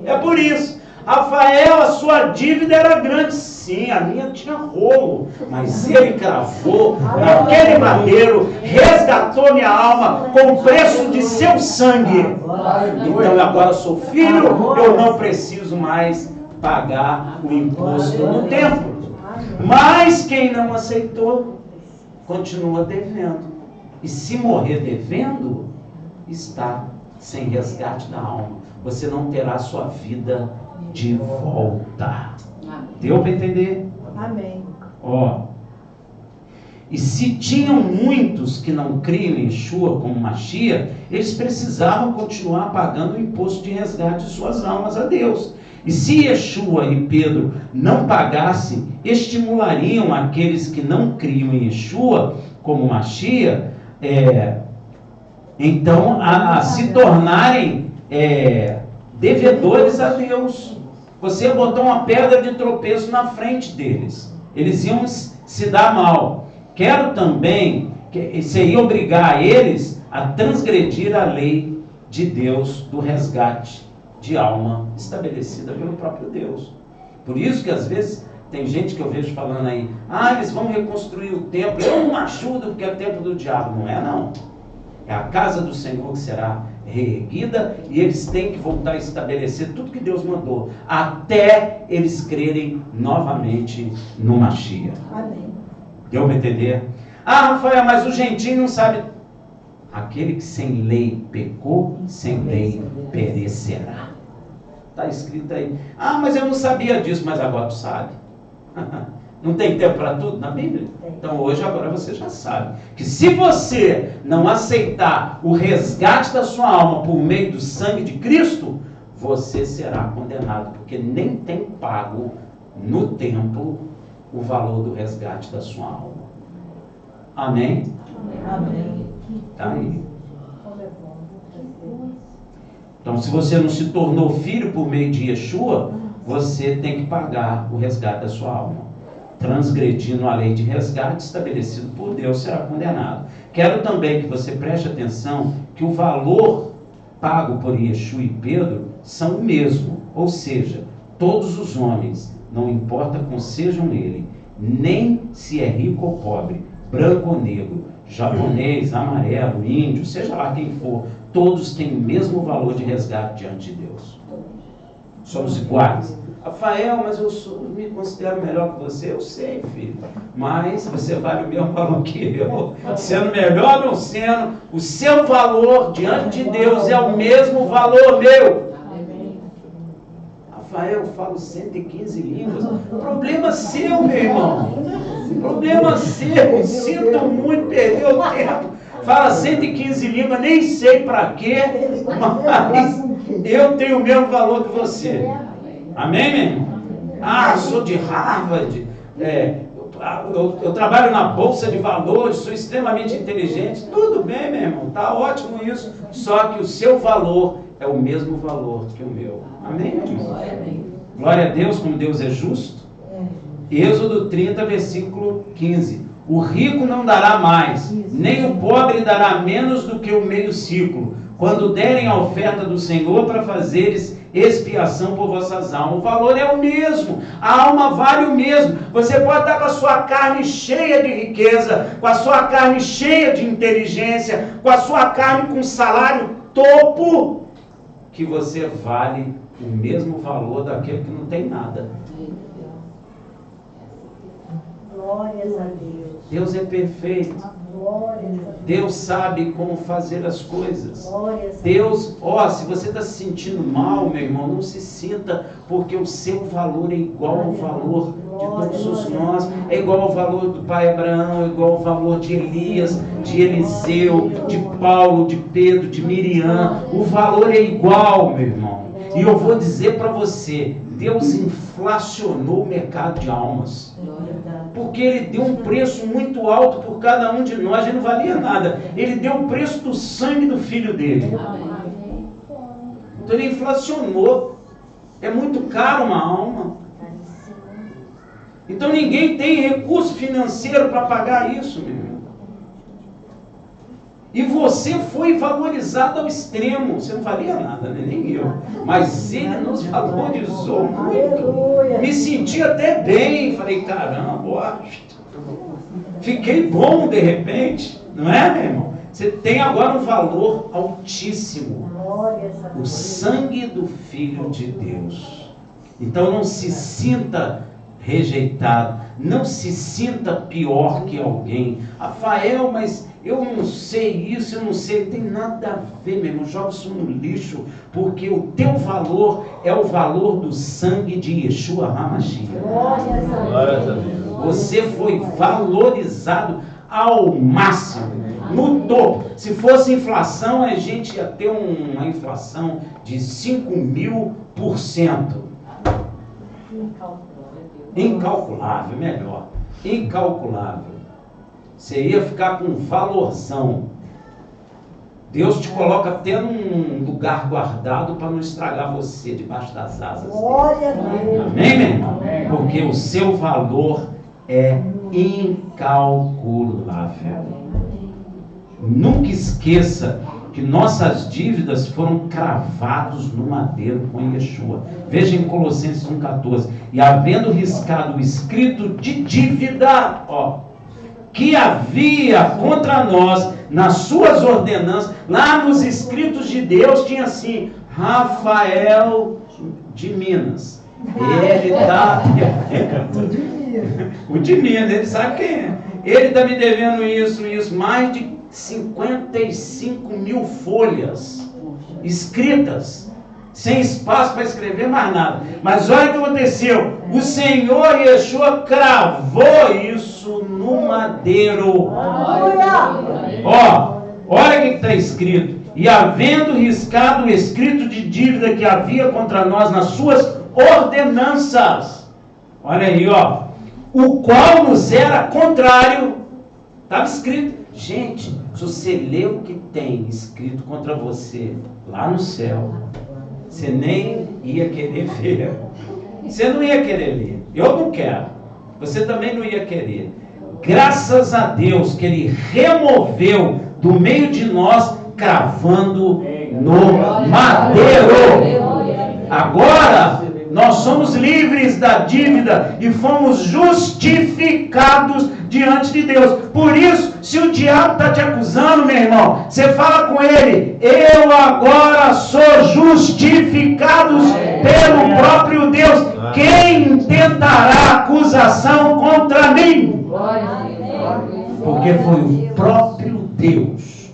É por isso, Rafael, a sua dívida era grande, sim, a minha tinha rolo, mas ele cravou naquele madeiro, resgatou minha alma com o preço de seu sangue. Então agora sou filho, eu não preciso mais pagar o imposto no templo. Mas quem não aceitou, continua devendo. E se morrer devendo, está sem resgate da alma. Você não terá sua vida de volta. Deu para entender? Amém. Ó. E se tinham muitos que não criam em Yeshua como Mashiach, eles precisavam continuar pagando o imposto de resgate de suas almas a Deus. E se Yeshua e Pedro não pagassem, estimulariam aqueles que não criam em Yeshua como Mashiach, então a se tornarem devedores a Deus. Você botou uma pedra de tropeço na frente deles, eles iam se dar mal. Quero também que seria obrigar eles a transgredir a lei de Deus do resgate de alma estabelecida pelo próprio Deus. Por isso que às vezes tem gente que eu vejo falando aí, eles vão reconstruir o templo, eu não ajudo porque é o templo do diabo. Não é não. É a casa do Senhor que será reerguida e eles têm que voltar a estabelecer tudo que Deus mandou, até eles crerem novamente no Mashiach. Amém. Deu para entender? Rafael, mas o gentio não sabe. Aquele que sem lei pecou, sem lei perecerá. Está escrito aí. Mas eu não sabia disso, mas agora tu sabe. Não tem tempo para tudo na Bíblia? Então hoje, agora você já sabe que se você não aceitar o resgate da sua alma por meio do sangue de Cristo, você será condenado, porque nem tem pago no templo o valor do resgate da sua alma. Amém? Amém. Está aí. Então, se você não se tornou filho por meio de Yeshua, você tem que pagar o resgate da sua alma. transgredindo a lei de resgate estabelecido por Deus, será condenado. Quero também que você preste atenção que o valor pago por Yeshua e Pedro são o mesmo, ou seja, todos os homens, não importa qual sejam ele, nem se é rico ou pobre, branco ou negro, japonês, amarelo, índio, seja lá quem for, todos têm o mesmo valor de resgate diante de Deus. Somos iguais. Rafael, mas eu me considero melhor que você. Eu sei, filho, mas você vale o mesmo valor que eu. Sendo melhor ou não sendo, o seu valor diante de Deus é o mesmo valor meu. Rafael, eu falo 115 línguas. Problema seu, meu irmão. Problema seu. Sinto muito, perdeu o tempo. Fala 115 línguas, nem sei para quê, mas eu tenho o mesmo valor que você. Amém, meu irmão? Ah, sou de Harvard, eu trabalho na Bolsa de Valores, sou extremamente inteligente. Tudo bem, meu irmão, tá ótimo isso. Só que o seu valor é o mesmo valor que o meu. Amém, meu irmão? Glória a Deus, como Deus é justo. Êxodo 30, versículo 15. O rico não dará mais, nem o pobre dará menos do que o meio ciclo, quando derem a oferta do Senhor para fazeres expiação por vossas almas. O valor é o mesmo, a alma vale o mesmo. Você pode estar com a sua carne cheia de riqueza, com a sua carne cheia de inteligência, com a sua carne com salário topo, que você vale o mesmo valor daquele que não tem nada. Glórias a Deus. Deus é perfeito. Glórias a Deus. Deus sabe como fazer as coisas. Glórias a Deus, se você está se sentindo mal, meu irmão, não se sinta, porque o seu valor é igual ao valor de todos nós, é igual ao valor do pai Abraão, é igual ao valor de Elias, de Eliseu, de Paulo, de Pedro, de Miriam. O valor é igual, meu irmão. E eu vou dizer para você, Deus inflacionou o mercado de almas. Porque Ele deu um preço muito alto por cada um de nós. Ele não valia nada. Ele deu o preço do sangue do Filho dele. Então Ele inflacionou. É muito caro uma alma. Então ninguém tem recurso financeiro para pagar isso, meu irmão. E você foi valorizado ao extremo. Você não valia nada, né? Nem eu. Mas Ele nos valorizou muito. Me senti até bem. Falei, caramba, fiquei bom de repente. Não é, meu irmão? Você tem agora um valor altíssimo. O sangue do Filho de Deus. Então não se sinta rejeitado. Não se sinta pior que alguém. Rafael, mas eu não sei isso, eu não sei. Não tem nada a ver, meu irmão. Joga isso no lixo, porque o teu valor é o valor do sangue de Yeshua HaMashiach. Glórias a Deus. Você foi valorizado ao máximo, no topo. Se fosse inflação, a gente ia ter uma inflação de 5.000%. Incalculável, melhor. Incalculável. Você ia ficar com um valorzão. Deus te coloca até num lugar guardado para não estragar você debaixo das asas dele. Glória a Deus. Amém, meu irmão? Porque o seu valor é incalculável. Nunca esqueça que nossas dívidas foram cravados no madeiro com Yeshua. Veja em Colossenses 1,14. E havendo riscado o escrito de dívida, que havia contra nós nas suas ordenanças, lá nos escritos de Deus tinha assim, Rafael de Minas. Ele está... O de Minas, ele sabe quem é. Ele está me devendo isso, mais de 55.000 folhas escritas, sem espaço para escrever mais nada. Mas olha o que aconteceu. O Senhor Yeshua cravou isso no madeiro. Olha o que está escrito. E havendo riscado o escrito de dívida que havia contra nós nas suas ordenanças. Olha aí, o qual nos era contrário. Estava escrito. Gente, se você lê o que tem escrito contra você lá no céu, você nem ia querer ver. Você não ia querer ler. Eu não quero. você também não ia querer. Graças a Deus que Ele removeu do meio de nós, cravando no madeiro. Agora, nós somos livres da dívida e fomos justificados diante de Deus. Por isso, se o diabo está te acusando, meu irmão, você fala com ele: eu agora sou justificado pelo próprio Deus. Quem tentará acusação contra mim? Porque foi o próprio Deus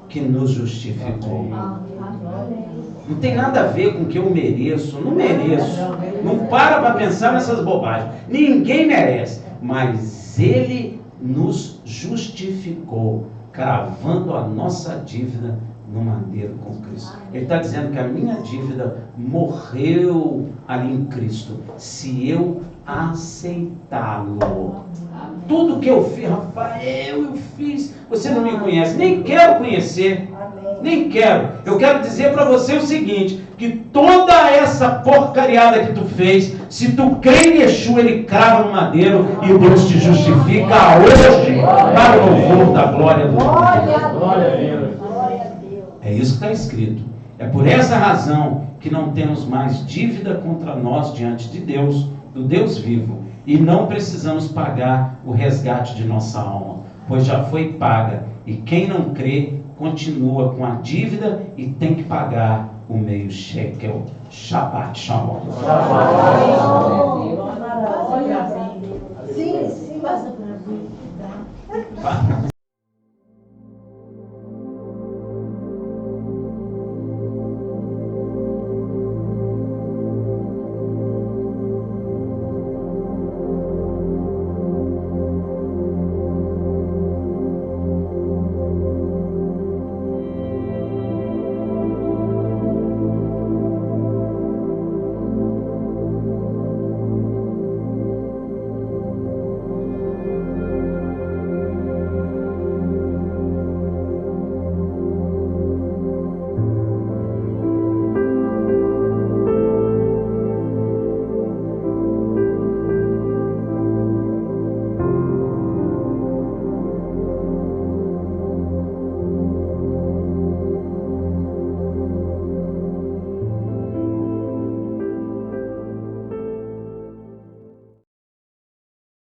que nos justificou. Não tem nada a ver com o que eu mereço. Não mereço. Não para pensar nessas bobagens. Ninguém merece. Mas Ele nos justificou, cravando a nossa dívida no madeiro com Cristo. Ele está dizendo que a minha dívida morreu ali em Cristo, se eu aceitá-lo. Tudo que eu fiz, Rafael, eu fiz. Você não me conhece, nem quero conhecer. Nem quero. Eu quero dizer para você o seguinte: que toda essa porcariada que tu fez, se tu crê em Yeshua, Ele crava no madeiro e Deus te justifica hoje para o louvor da glória do Deus. É isso que está escrito. É por essa razão que não temos mais dívida contra nós diante de Deus, do Deus vivo, e não precisamos pagar o resgate de nossa alma, pois já foi paga, e quem não crê continua com a dívida e tem que pagar o meio shekel. Shabbat Shalom. Sim, sim, mas